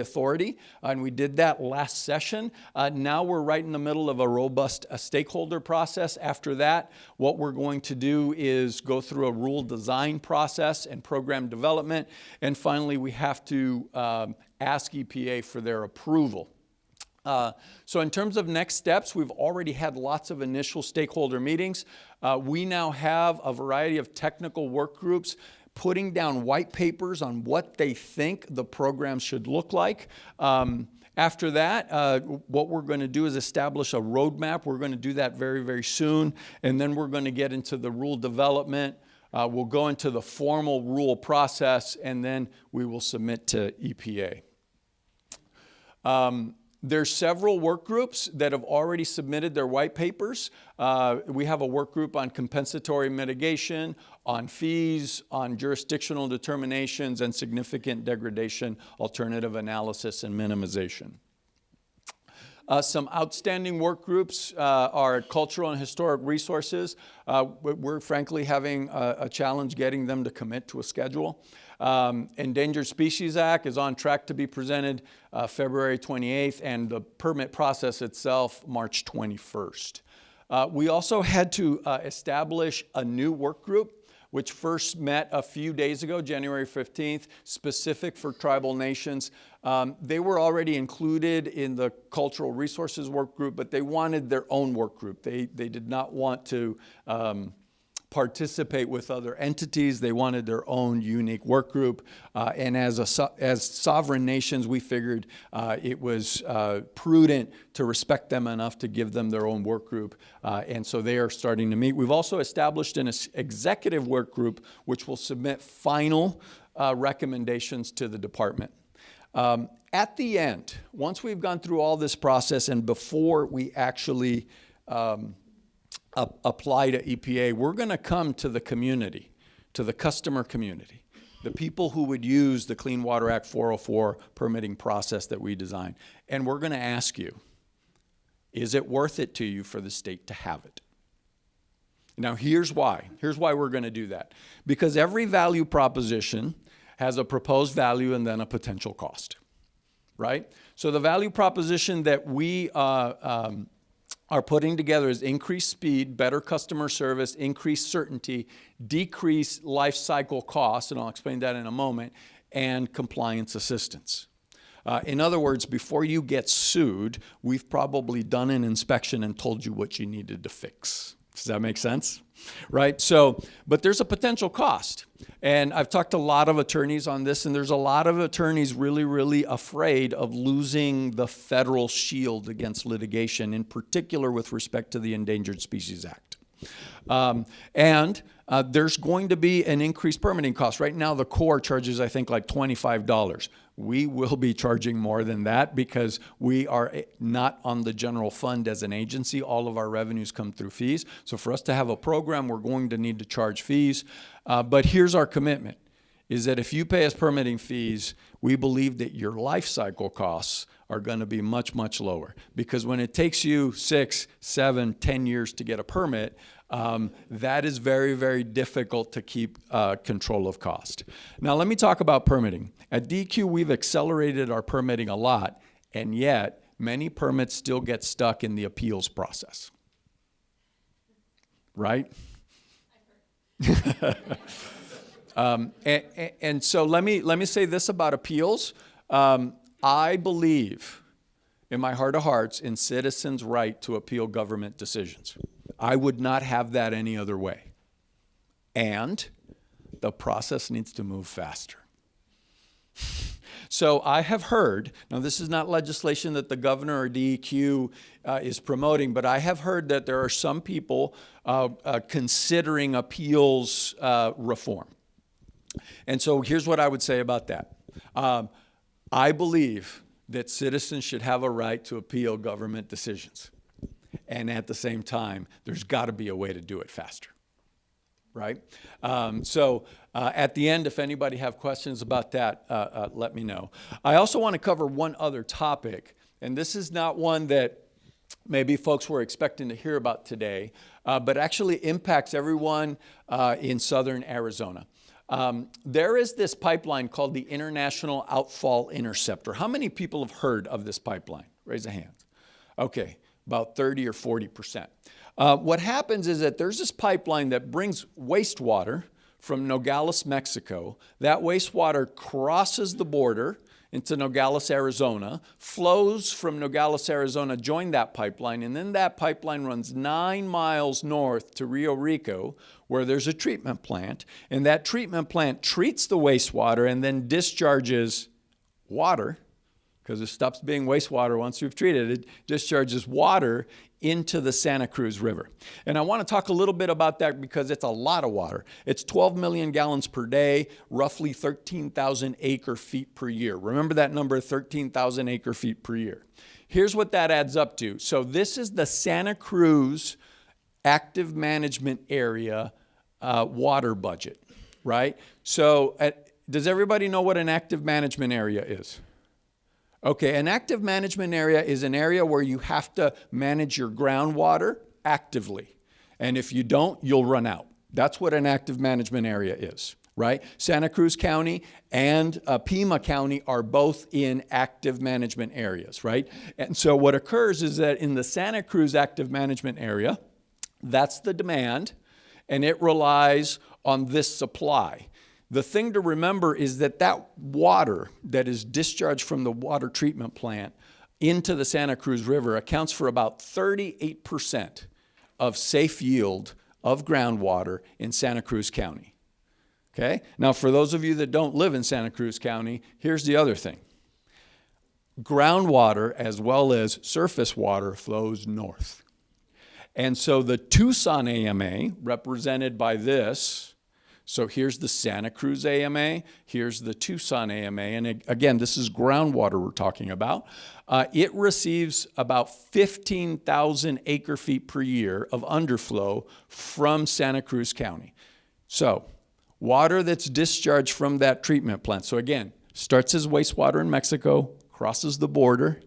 authority, and we did that last session. Now we're right in the middle of a robust stakeholder process. After that, what we're going to do is go through a rule design process and program development, and finally we have to ask EPA for their approval. So in terms of next steps, we've already had lots of initial stakeholder meetings. We now have a variety of technical work groups putting down white papers on what they think the program should look like. After that, what we're going to do is establish a roadmap. We're going to do that very, very soon. And then we're going to get into the rule development. We'll go into the formal rule process, and then we will submit to EPA. There's several work groups that have already submitted their white papers. We have a work group on compensatory mitigation, on fees, on jurisdictional determinations, and significant degradation, alternative analysis, and minimization. Some outstanding work groups are cultural and historic resources. We're frankly having a challenge getting them to commit to a schedule. Endangered Species Act is on track to be presented February 28th, and the permit process itself March 21st. We also had to establish a new work group which first met a few days ago, January 15th, specific for tribal nations. They were already included in the cultural resources work group, but they wanted their own work group. They did not want to participate with other entities. They wanted their own unique work group. And as sovereign nations, we figured it was prudent to respect them enough to give them their own work group. And so they are starting to meet. We've also established an executive work group, which will submit final recommendations to the department. At the end, once we've gone through all this process and before we actually apply to EPA, we're going to come to the community, to the customer community, the people who would use the Clean Water Act 404 permitting process that we designed. And we're going to ask you, is it worth it to you for the state to have it? Now, here's why. Here's why we're going to do that. Because every value proposition has a proposed value and then a potential cost, right? So the value proposition that we are putting together is increased speed, better customer service, increased certainty, decreased life cycle costs, and I'll explain that in a moment, and compliance assistance. In other words, before you get sued, we've probably done an inspection and told you what you needed to fix. Does that make sense? Right? So, but there's a potential cost. And I've talked to a lot of attorneys on this, and there's a lot of attorneys really, really afraid of losing the federal shield against litigation, in particular with respect to the Endangered Species Act. There's going to be an increased permitting cost. Right now, the Corps charges, I think, like $25. We will be charging more than that because we are not on the general fund as an agency. All of our revenues come through fees. So for us to have a program, we're going to need to charge fees. But here's our commitment, is that if you pay us permitting fees, we believe that your life cycle costs are going to be much, much lower. Because when it takes you 6, 7, 10 years to get a permit, that is very, very difficult to keep control of cost. Now, let me talk about permitting. At DEQ, we've accelerated our permitting a lot, and yet many permits still get stuck in the appeals process. Right? And so let me say this about appeals. I believe in my heart of hearts in citizens' right to appeal government decisions. I would not have that any other way. And the process needs to move faster. So I have heard, now this is not legislation that the governor or DEQ is promoting, but I have heard that there are some people considering appeals reform. And so here's what I would say about that. I believe that citizens should have a right to appeal government decisions. And at the same time, there's got to be a way to do it faster, right? At the end, if anybody have questions about that, let me know. I also want to cover one other topic, and this is not one that maybe folks were expecting to hear about today, but actually impacts everyone in southern Arizona. There is this pipeline called the International Outfall Interceptor. How many people have heard of this pipeline? Raise a hand. Okay, about 30 or 40%. What happens is that there's this pipeline that brings wastewater from Nogales, Mexico. That wastewater crosses the border into Nogales, Arizona, flows from Nogales, Arizona, join that pipeline, and then that pipeline runs 9 miles north to Rio Rico, where there's a treatment plant, and that treatment plant treats the wastewater and then discharges water, because it stops being wastewater once you've treated it, discharges water into the Santa Cruz River. And I want to talk a little bit about that because it's a lot of water. It's 12 million gallons per day, roughly 13,000 acre feet per year. Remember that number, 13,000 acre feet per year. Here's what that adds up to. So this is the Santa Cruz Active Management Area water budget, right? So does everybody know what an active management area is? Okay, an active management area is an area where you have to manage your groundwater actively. And if you don't, you'll run out. That's what an active management area is, right? Santa Cruz County and Pima County are both in active management areas, right? And so what occurs is that in the Santa Cruz active management area, that's the demand, and it relies on this supply. The thing to remember is that that water that is discharged from the water treatment plant into the Santa Cruz River accounts for about 38% of safe yield of groundwater in Santa Cruz County. Okay? Now, for those of you that don't live in Santa Cruz County, here's the other thing. Groundwater as well as surface water flows north. And so the Tucson AMA, represented by this, so here's the Santa Cruz AMA, here's the Tucson AMA, and again, this is groundwater we're talking about. It receives about 15,000 acre feet per year of underflow from Santa Cruz County. So water that's discharged from that treatment plant, so again, starts as wastewater in Mexico, crosses the border,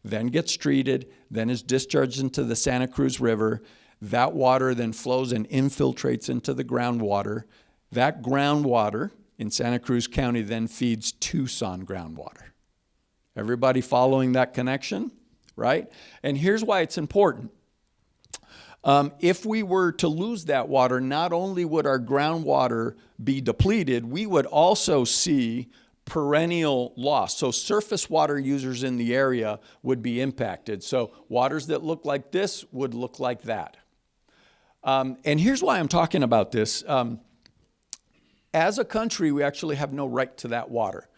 then gets treated, then is discharged into the Santa Cruz River. That water then flows and infiltrates into the groundwater. That groundwater in Santa Cruz County then feeds Tucson groundwater. Everybody following that connection, right? And here's why it's important. If we were to lose that water, not only would our groundwater be depleted, we would also see perennial loss. So surface water users in the area would be impacted. So waters that look like this would look like that. And here's why I'm talking about this. As a country, we actually have no right to that water.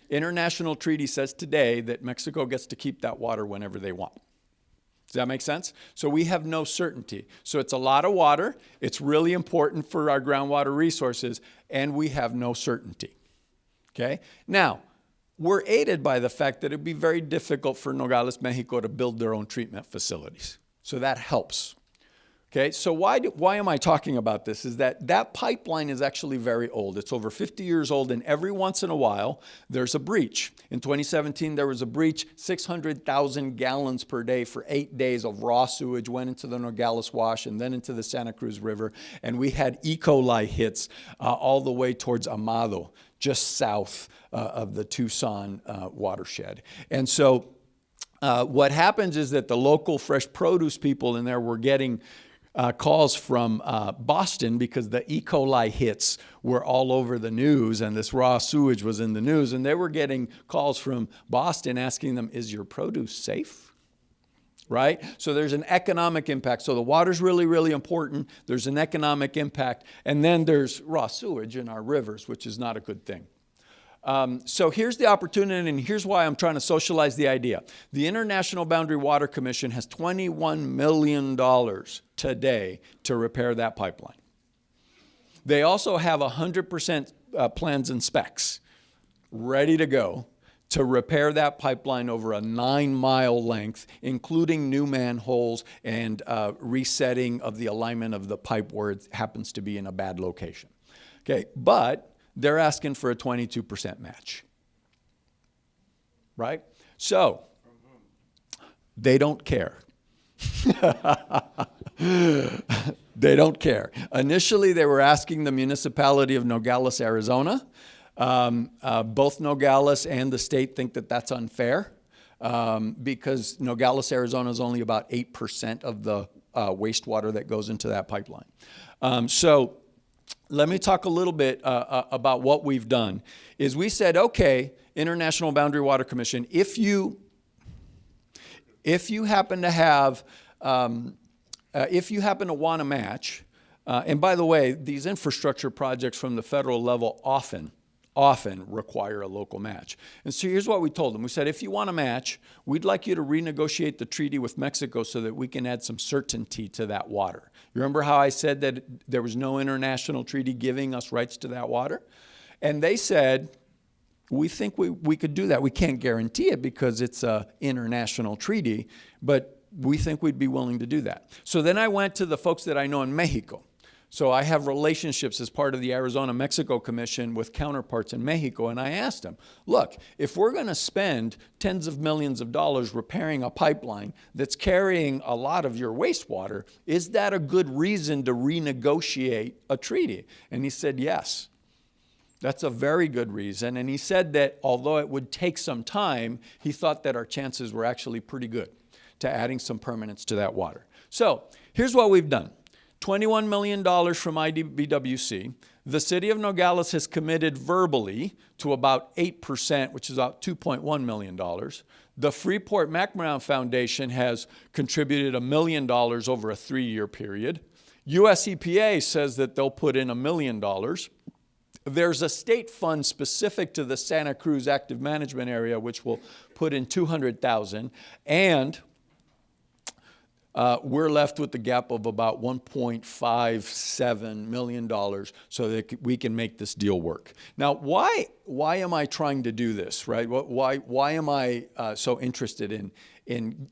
International treaty says today that Mexico gets to keep that water whenever they want. Does that make sense? So we have no certainty. So it's a lot of water. It's really important for our groundwater resources, and we have no certainty. Okay? Now, we're aided by the fact that it'd be very difficult for Nogales, Mexico to build their own treatment facilities. So that helps. Okay, so why am I talking about this? Is that pipeline is actually very old. It's over 50 years old, and every once in a while, there's a breach. In 2017, there was a breach. 600,000 gallons per day for 8 days of raw sewage went into the Nogales Wash and then into the Santa Cruz River, and we had E. coli hits all the way towards Amado, just south of the Tucson watershed. And so what happens is that the local fresh produce people in there were getting calls from Boston because the E. coli hits were all over the news and this raw sewage was in the news, and they were getting calls from Boston asking them, is your produce safe? Right? So there's an economic impact. So the water's really, really important. There's an economic impact. And then there's raw sewage in our rivers, which is not a good thing. So here's the opportunity, and here's why I'm trying to socialize the idea. The International Boundary Water Commission has $21 million today to repair that pipeline. They also have 100% plans and specs ready to go to repair that pipeline over a 9-mile length, including new manholes and resetting of the alignment of the pipe where it happens to be in a bad location. Okay, but they're asking for a 22% match, right? So, they don't care. They don't care. Initially, they were asking the municipality of Nogales, Arizona. Both Nogales and the state think that that's unfair because Nogales, Arizona is only about 8% of the wastewater that goes into that pipeline. So let me talk a little bit about what we've done. Is we said, okay, International Boundary Water Commission, if you happen to have, if you happen to want to match, and by the way, these infrastructure projects from the federal level often require a local match. And so here's what we told them. We said, if you want to match, we'd like you to renegotiate the treaty with Mexico so that we can add some certainty to that water. You remember how I said that there was no international treaty giving us rights to that water? And they said, we think we could do that. We can't guarantee it because it's an international treaty, but we think we'd be willing to do that. So then I went to the folks that I know in Mexico. So I have relationships as part of the Arizona-Mexico Commission with counterparts in Mexico, and I asked them, look, if we're going to spend tens of millions of dollars repairing a pipeline that's carrying a lot of your wastewater, is that a good reason to renegotiate a treaty? And he said, yes. That's a very good reason. And he said that although it would take some time, he thought that our chances were actually pretty good to adding some permanence to that water. So here's what we've done. $21 million from IDBWC. The city of Nogales has committed verbally to about 8%, which is about $2.1 million. The Freeport-McMoran Foundation has contributed $1 million over a 3-year period. US EPA says that they'll put in $1 million. There's a state fund specific to the Santa Cruz Active Management Area, which will put in $200,000, and we're left with the gap of about $1.57 million so that we can make this deal work. Now, why am I trying to do this, right? Why am I so interested in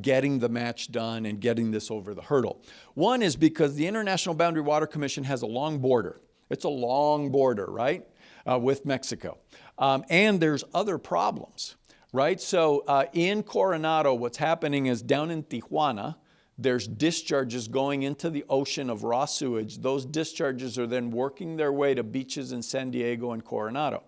getting the match done and getting this over the hurdle? One is because the International Boundary Water Commission has a long border. It's a long border, right, with Mexico. And there's other problems, right? So in Coronado, what's happening is down in Tijuana, there's discharges going into the ocean of raw sewage. Those discharges are then working their way to beaches in San Diego and Coronado.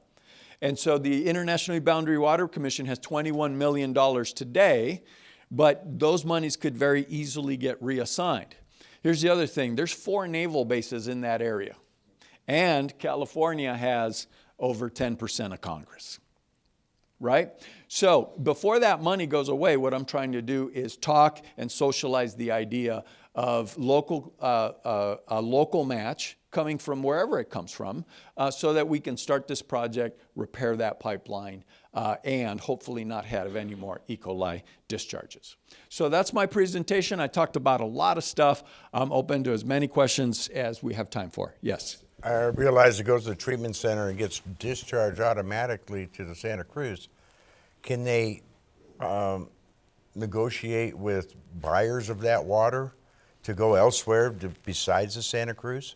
And so the International Boundary Water Commission has $21 million today, but those monies could very easily get reassigned. Here's the other thing. There's 4 naval bases in that area. And California has over 10% of Congress, right? So before that money goes away, what I'm trying to do is talk and socialize the idea of local, a local match coming from wherever it comes from, so that we can start this project, repair that pipeline, and hopefully not have any more E. coli discharges. So that's my presentation. I talked about a lot of stuff. I'm open to as many questions as we have time for. Yes? I realize it goes to the treatment center and gets discharged automatically to the Santa Cruz. Can they negotiate with buyers of that water to go elsewhere besides the Santa Cruz?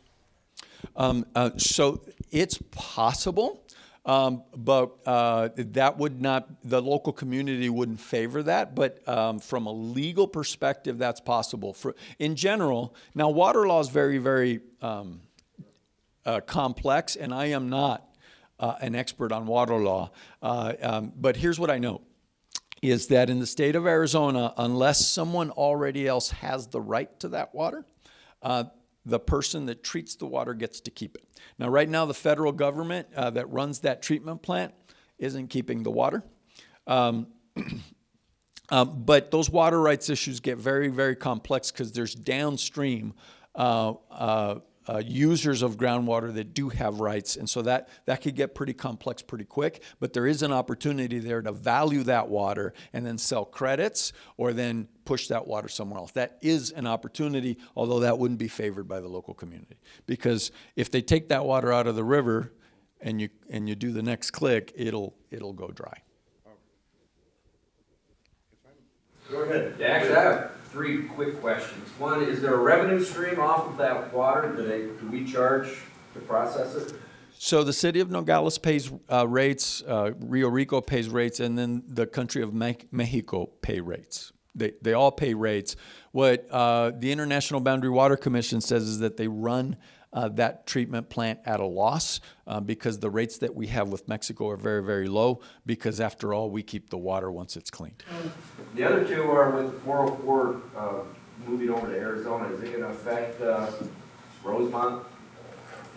So it's possible, but that would not, the local community wouldn't favor that, but from a legal perspective, that's possible. In general, now water law is very, very complex, and I am not an expert on water law, but here's what I know, is that in the state of Arizona, unless someone already else has the right to that water, the person that treats the water gets to keep it. Now, right now, the federal government that runs that treatment plant isn't keeping the water. But those water rights issues get very, very complex because there's downstream users of groundwater that do have rights, and so that could get pretty complex pretty quick, but there is an opportunity there to value that water and then sell credits or then push that water somewhere else. That is an opportunity, although that wouldn't be favored by the local community, because if they take that water out of the river and you do the next click, it'll go dry. Go ahead. Dax, I have 3 quick questions. One, is there a revenue stream off of that water? Do we charge to process it? So the city of Nogales pays rates, Rio Rico pays rates, and then the country of Mexico pay rates. They all pay rates. What the International Boundary Water Commission says is that they run that treatment plant at a loss because the rates that we have with Mexico are very, very low, because after all, we keep the water once it's cleaned. The other 2 are with 404 moving over to Arizona. Is it going to affect Rosemont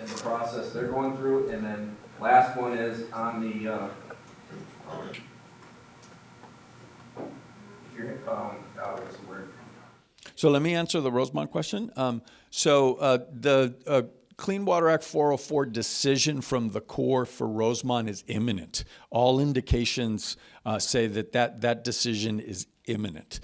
in the process they're going through? And then last one is on the So let me answer the Rosemont question. The Clean Water Act 404 decision from the Corps for Rosemont is imminent. All indications say that decision is imminent.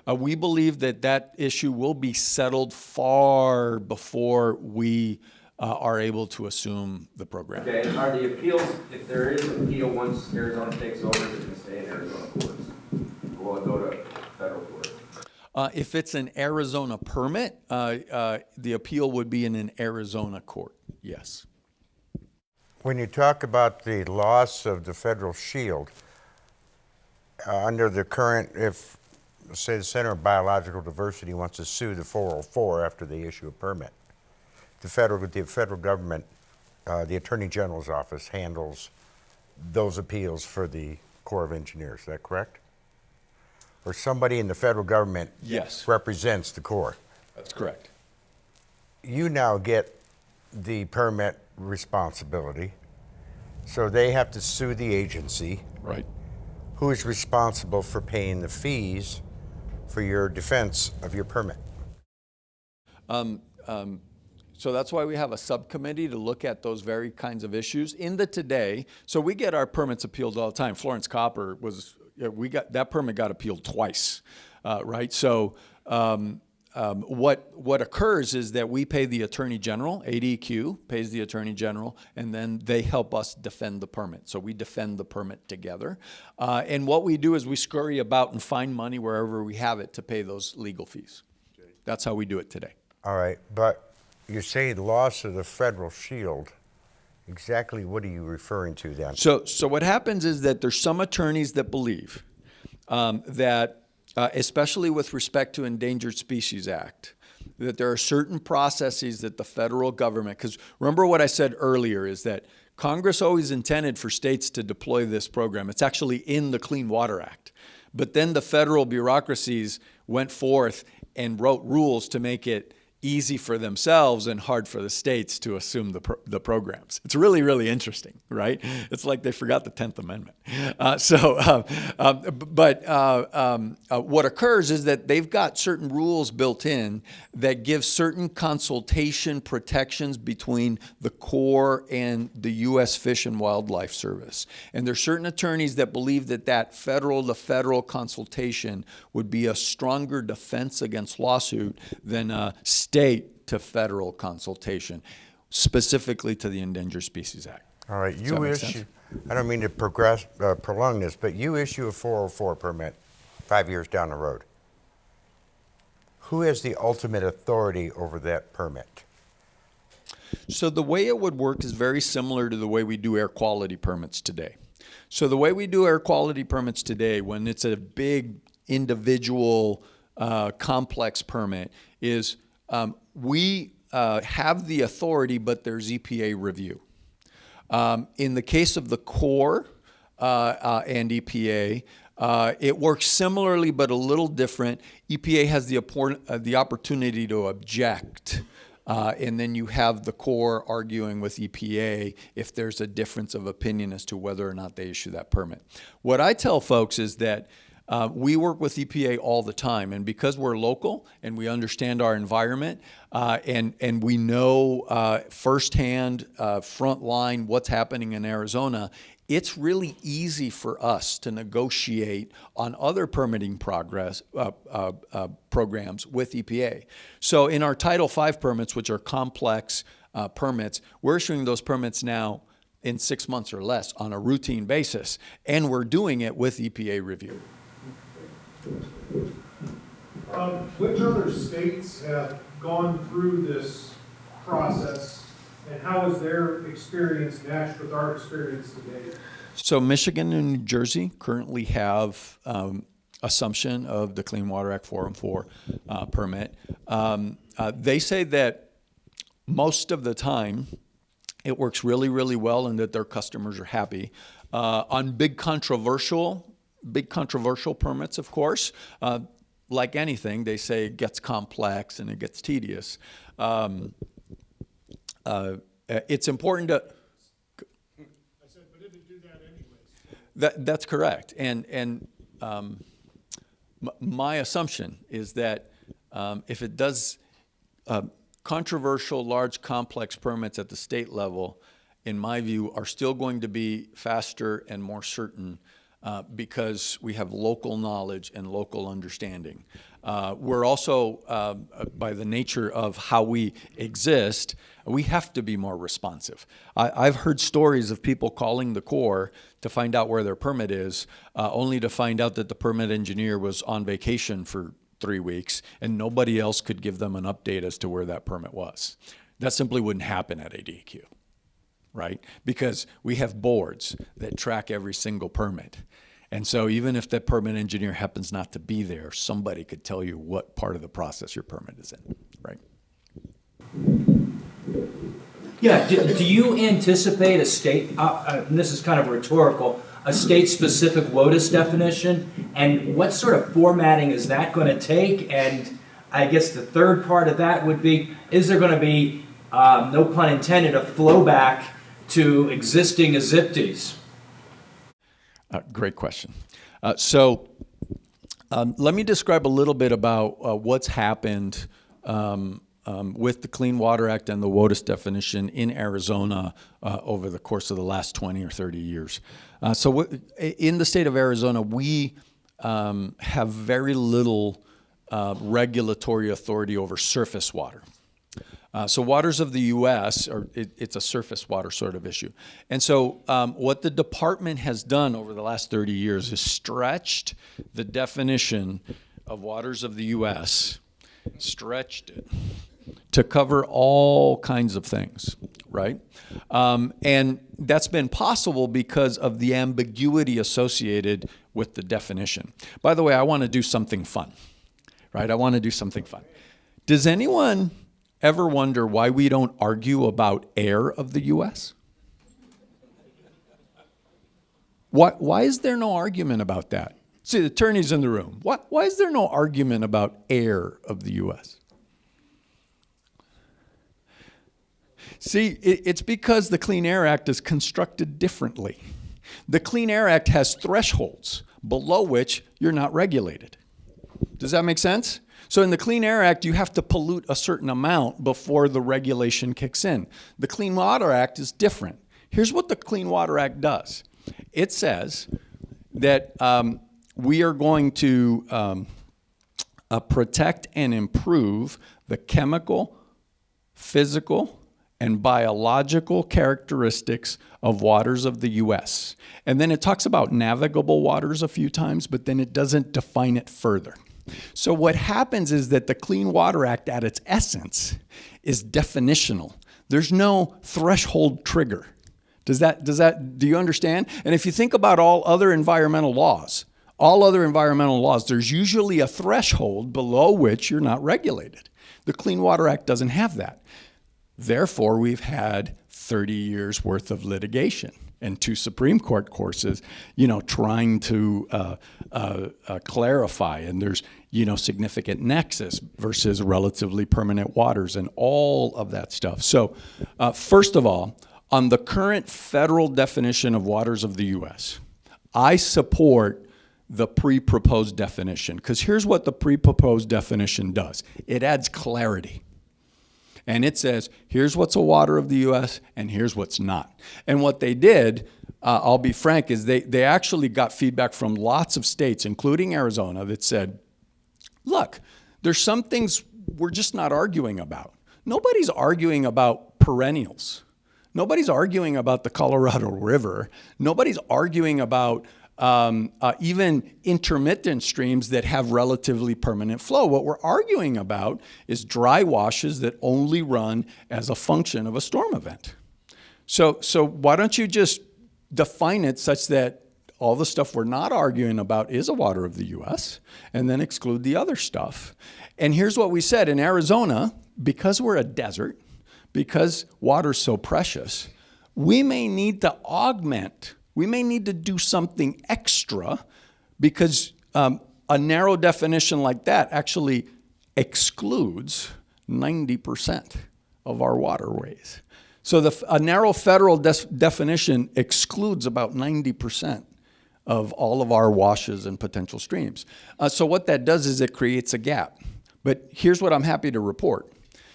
We believe that issue will be settled far before we are able to assume the program. Okay, and are the appeals, if there is an appeal once Arizona takes over, does it stay in Arizona courts? Or will it go to federal court? If it's an Arizona permit, the appeal would be in an Arizona court, yes. When you talk about the loss of the federal shield, under the current, if, say, the Center of Biological Diversity wants to sue the 404 after they issue a permit, the federal government, the Attorney General's office handles those appeals for the Corps of Engineers. Is that correct? Or somebody in the federal government represents the Corps? That's correct. You now get the permit responsibility, so they have to sue the agency. Right. Who is responsible for paying the fees for your defense of your permit? So that's why we have a subcommittee to look at those very kinds of issues. In the today, so we get our permits appealed all the time. Florence Copper was, that permit got appealed twice, right? So what occurs is that we pay the Attorney General, ADQ pays the Attorney General, and then they help us defend the permit. So we defend the permit together. And what we do is we scurry about and find money wherever we have it to pay those legal fees. That's how we do it today. All right, but you say loss of the federal shield. Exactly what are you referring to then? So what happens is that there's some attorneys that believe that, especially with respect to Endangered Species Act, that there are certain processes that the federal government, because remember what I said earlier is that Congress always intended for states to deploy this program. It's actually in the Clean Water Act. But then the federal bureaucracies went forth and wrote rules to make it easy for themselves and hard for the states to assume the programs. It's really, really interesting, right? It's like they forgot the 10th Amendment. What occurs is that they've got certain rules built in that give certain consultation protections between the Corps and the U.S. Fish and Wildlife Service. And there's certain attorneys that believe that that federal-to-federal consultation would be a stronger defense against lawsuit than a state-to-federal consultation, specifically to the Endangered Species Act. All right, Does you that make issue, sense? I don't mean to prolong this, but you issue a 404 permit 5 years down the road. Who has the ultimate authority over that permit? So the way it would work is very similar to the way we do air quality permits today. So the way we do air quality permits today, when it's a big individual complex permit, is we have the authority, but there's EPA review. In the case of the Corps and EPA, it works similarly but a little different. EPA has the opportunity to object, and then you have the Corps arguing with EPA if there's a difference of opinion as to whether or not they issue that permit. What I tell folks is that we work with EPA all the time, and because we're local and we understand our environment and we know firsthand, front line, what's happening in Arizona, it's really easy for us to negotiate on other permitting programs with EPA. So in our Title V permits, which are complex permits, we're issuing those permits now in 6 months or less on a routine basis, and we're doing it with EPA review. Which other states have gone through this process, and how has their experience matched with our experience today? So Michigan and New Jersey currently have assumption of the Clean Water Act 404 permit. They say that most of the time it works really, really well and that their customers are happy. On big controversial permits, of course, like anything, they say it gets complex and it gets tedious. It's important to... I said, but it would do that anyways. That's correct. And my assumption is that if it does controversial, large, complex permits at the state level, in my view, are still going to be faster and more certain because we have local knowledge and local understanding. We're also, by the nature of how we exist, we have to be more responsive. I've heard stories of people calling the Corps to find out where their permit is, only to find out that the permit engineer was on vacation for 3 weeks and nobody else could give them an update as to where that permit was. That simply wouldn't happen at ADQ, right? Because we have boards that track every single permit. And so even if that permit engineer happens not to be there, somebody could tell you what part of the process your permit is in, right? Yeah, do you anticipate a state, and this is kind of rhetorical, a state-specific WOTUS definition? And what sort of formatting is that going to take? And I guess the third part of that would be, is there going to be, no pun intended, a flowback to existing AZIPTs? Great question. So let me describe a little bit about what's happened with the Clean Water Act and the WOTUS definition in Arizona over the course of the last 20 or 30 years. So in the state of Arizona, we have very little regulatory authority over surface water. So waters of the U.S., it's a surface water sort of issue. And so what the department has done over the last 30 years is stretched the definition of waters of the U.S., stretched it to cover all kinds of things, right? And that's been possible because of the ambiguity associated with the definition. By the way, I want to do something fun, right? I want to do something fun. Does anyone ever wonder why we don't argue about air of the U.S.? Why is there no argument about that? See, the attorney's in the room. Why is there no argument about air of the U.S.? See, it's because the Clean Air Act is constructed differently. The Clean Air Act has thresholds below which you're not regulated. Does that make sense? So in the Clean Air Act, you have to pollute a certain amount before the regulation kicks in. The Clean Water Act is different. Here's what the Clean Water Act does. It says that we are going to protect and improve the chemical, physical, and biological characteristics of waters of the U.S. And then it talks about navigable waters a few times, but then it doesn't define it further. So what happens is that the Clean Water Act at its essence is definitional. There's no threshold trigger. Do you understand? And if you think about all other environmental laws, there's usually a threshold below which you're not regulated. The Clean Water Act doesn't have that. Therefore, we've had 30 years worth of litigation and 2 Supreme Court courses, trying to clarify. And there's, significant nexus versus relatively permanent waters and all of that stuff. So, first of all, on the current federal definition of waters of the U.S., I support the pre-proposed definition, because here's what the pre-proposed definition does. It adds clarity. And it says, here's what's a water of the U.S. and here's what's not. And what they did, I'll be frank, is they actually got feedback from lots of states, including Arizona, that said, look, there's some things we're just not arguing about. Nobody's arguing about perennials. Nobody's arguing about the Colorado River. Nobody's arguing about even intermittent streams that have relatively permanent flow. What we're arguing about is dry washes that only run as a function of a storm event. So why don't you just define it such that all the stuff we're not arguing about is a water of the U.S., and then exclude the other stuff. And here's what we said. In Arizona, because we're a desert, because water's so precious, we may need to augment. We may need to do something extra, because a narrow definition like that actually excludes 90% of our waterways. So a narrow federal definition excludes about 90% of all of our washes and potential streams. So what that does is it creates a gap. But here's what I'm happy to report.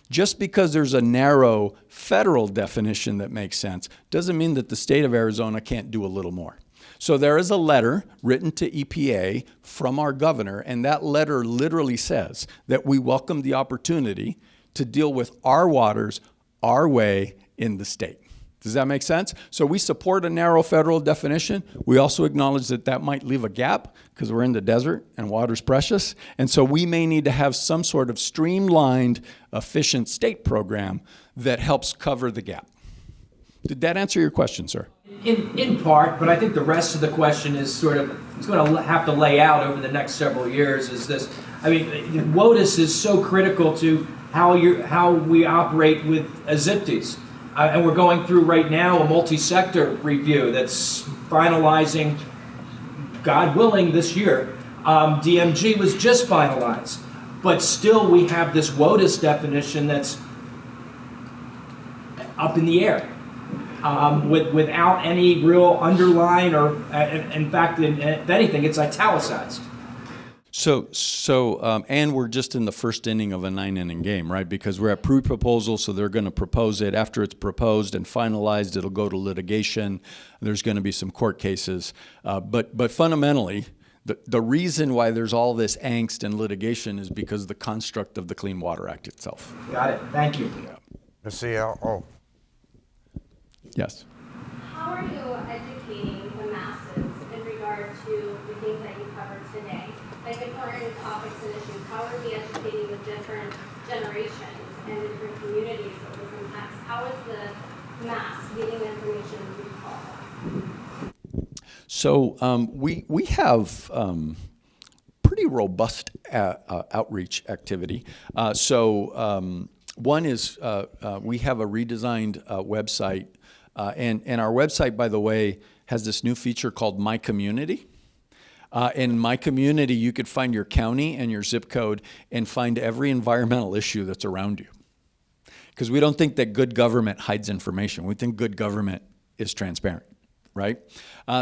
Just because there's a narrow federal definition that makes sense doesn't mean that the state of Arizona can't do a little more. So there is a letter written to EPA from our governor, and that letter literally says that we welcome the opportunity to deal with our waters our way in the state. Does that make sense? So we support a narrow federal definition. We also acknowledge that that might leave a gap because we're in the desert and water's precious. And so we may need to have some sort of streamlined, efficient state program that helps cover the gap. Did that answer your question, sir? In part, but I think the rest of the question is sort of, it's going to have to lay out over the next several years is this. I mean, WOTUS is so critical to how we operate with ASIPTEs. And we're going through right now a multi-sector review that's finalizing, God willing, this year. DMG was just finalized. But still we have this WOTUS definition that's up in the air without any real underline or, in fact, if anything, it's italicized. And we're just in the first inning of a 9-inning game, right? Because we're at pre-proposal, so they're going to propose it. After it's proposed and finalized, it'll go to litigation. There's going to be some court cases. But fundamentally, the reason why there's all this angst and litigation is because of the construct of the Clean Water Act itself. Got it. Thank you. Yeah. Ms. CL. Yes. How are you educating the masses in regard to the things that you covered today? Like important topics and issues, how are we educating the different generations and the different communities of this impacts? How is the mass getting the information we follow? So we have pretty robust outreach activity. One is we have a redesigned website, and our website, by the way, has this new feature called My Community. In My Community, you could find your county and your zip code and find every environmental issue that's around you. Because we don't think that good government hides information. We think good government is transparent, right?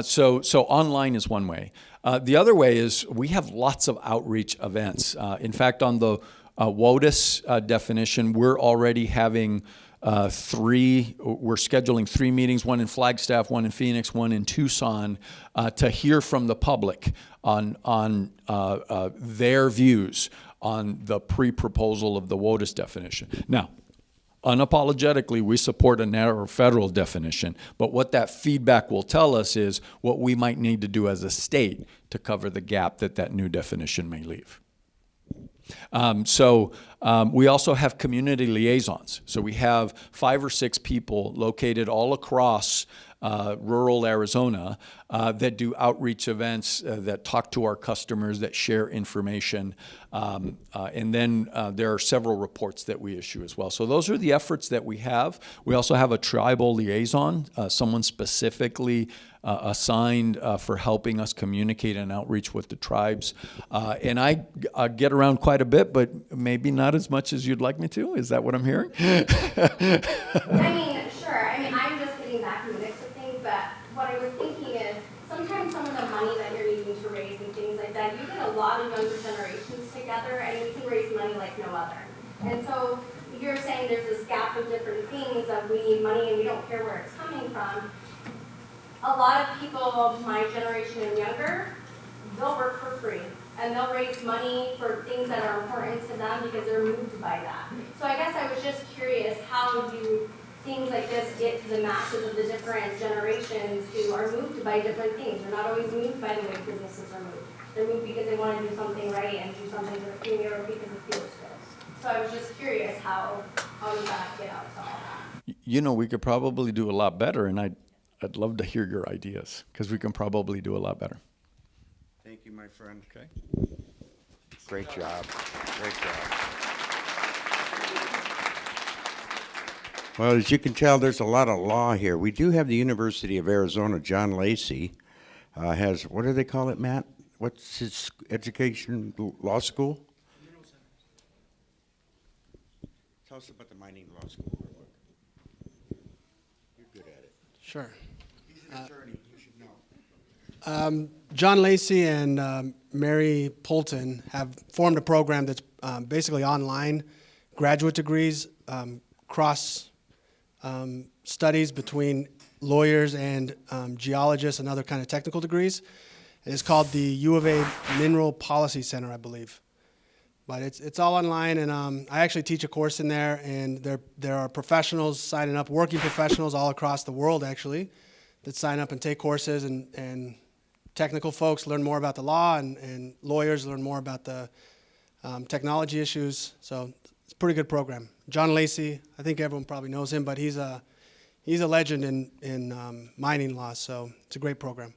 So online is one way. The other way is we have lots of outreach events. In fact, on the WOTUS definition, we're already having we're scheduling 3 meetings, one in Flagstaff, one in Phoenix, one in Tucson, to hear from the public on their views on the pre-proposal of the WOTUS definition. Now, unapologetically, we support a narrow federal definition, but what that feedback will tell us is what we might need to do as a state to cover the gap that new definition may leave. We also have community liaisons. So we have 5 or 6 people located all across rural Arizona that do outreach events, that talk to our customers, that share information. And then there are several reports that we issue as well. So those are the efforts that we have. We also have a tribal liaison, someone specifically assigned for helping us communicate and outreach with the tribes. And I get around quite a bit, but maybe not as much as you'd like me to. Is that what I'm hearing? I mean, sure. I mean, I'm just getting back in the mix of things, but what I was thinking is sometimes some of the money that you're needing to raise and things like that, you get a lot of younger generations together and you can raise money like no other. And so you're saying there's this gap of different things of we need money and we don't care where it's coming from. A lot of people, my generation and younger, they'll work for free and they'll raise money for things that are important to them because they're moved by that. So I guess I was just curious, how do things like this get to the masses of the different generations who are moved by different things? They're not always moved by the way businesses are moved. They're moved because they want to do something right and do something for the community or because it feels good. So I was just curious, how does that get out to all that? You know, we could probably do a lot better, and I'd love to hear your ideas, because we can probably do a lot better. Thank you, my friend. Okay. Great job. Great job. Well, as you can tell, there's a lot of law here. We do have the University of Arizona. John Lacey has, what do they call it, Matt? What's his education, law school? Tell us about the mining law school. You're good at it. Sure. He's an attorney. You should know. John Lacey and Mary Polton have formed a program that's basically online graduate degrees, cross studies between lawyers and geologists and other kind of technical degrees. And it's called the U of A Mineral Policy Center, I believe. But it's all online, and I actually teach a course in there, and there are professionals signing up, working professionals all across the world, actually, that sign up and take courses, and technical folks learn more about the law, and lawyers learn more about the technology issues. So it's a pretty good program. John Lacey, I think everyone probably knows him, but he's a legend in mining law, so it's a great program.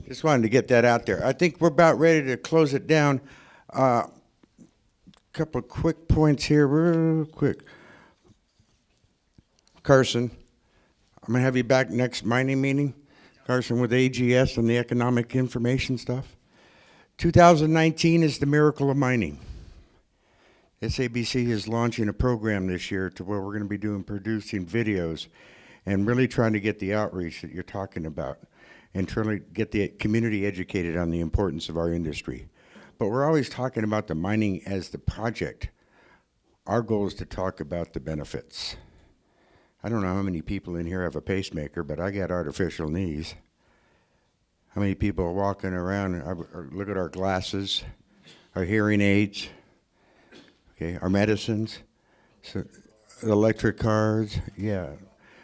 Just wanted to get that out there. I think we're about ready to close it down. Couple of quick points here, real quick. Carson, I'm going to have you back next mining meeting. Carson with AGS and the economic information stuff. 2019 is the miracle of mining. SABC is launching a program this year to where we're going to be producing videos and really trying to get the outreach that you're talking about and trying to get the community educated on the importance of our industry. But we're always talking about the mining as the project. Our goal is to talk about the benefits. I don't know how many people in here have a pacemaker, but I got artificial knees. How many people are walking around, look at our glasses, our hearing aids, okay, our medicines, so electric cars, yeah.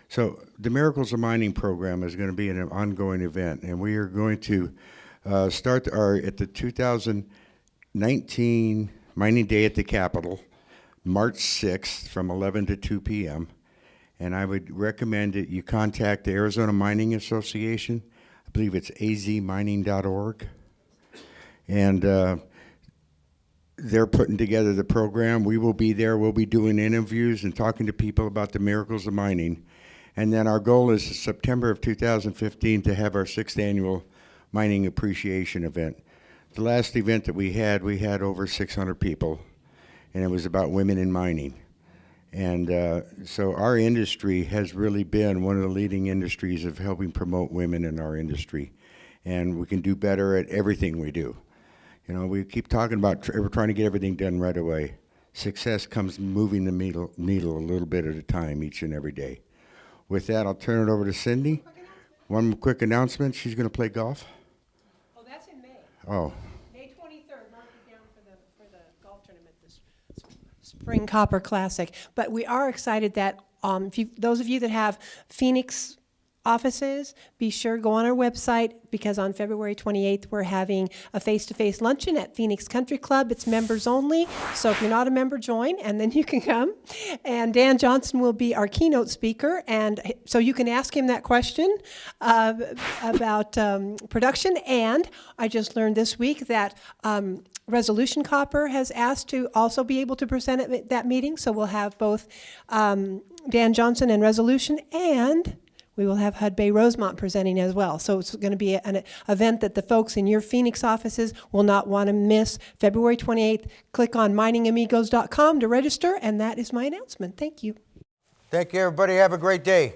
So the Miracles of Mining program is going to be an ongoing event, and we are going to start at the 2019 Mining Day at the Capitol, March 6th from 11 to 2 p.m. And I would recommend that you contact the Arizona Mining Association. I believe it's azmining.org. And they're putting together the program. We will be there. We'll be doing interviews and talking to people about the miracles of mining. And then our goal is September of 2015 to have our 6th annual mining appreciation event. The last event that we had over 600 people. and it was about women in mining. And so our industry has really been one of the leading industries of helping promote women in our industry. And we can do better at everything we do. You know, we keep talking about we're trying to get everything done right away. Success comes moving the needle a little bit at a time each and every day. With that, I'll turn it over to Cindy. One quick announcement, she's going to play golf. Oh, that's in May. Oh. May 23rd, mark it down for the golf tournament, this Spring Copper Classic. But we are excited that those of you that have Phoenix offices, be sure go on our website, because on February 28th we're having a face-to-face luncheon at Phoenix Country Club. It's members only, so if you're not a member, join, and then you can come. And Dan Johnson will be our keynote speaker, and so you can ask him that question about production. And I just learned this week that Resolution Copper has asked to also be able to present at that meeting, so we'll have both Dan Johnson and Resolution, and we will have HUD Bay Rosemont presenting as well. So it's going to be an event that the folks in your Phoenix offices will not want to miss. February 28th, click on miningamigos.com to register, and that is my announcement. Thank you. Thank you, everybody. Have a great day.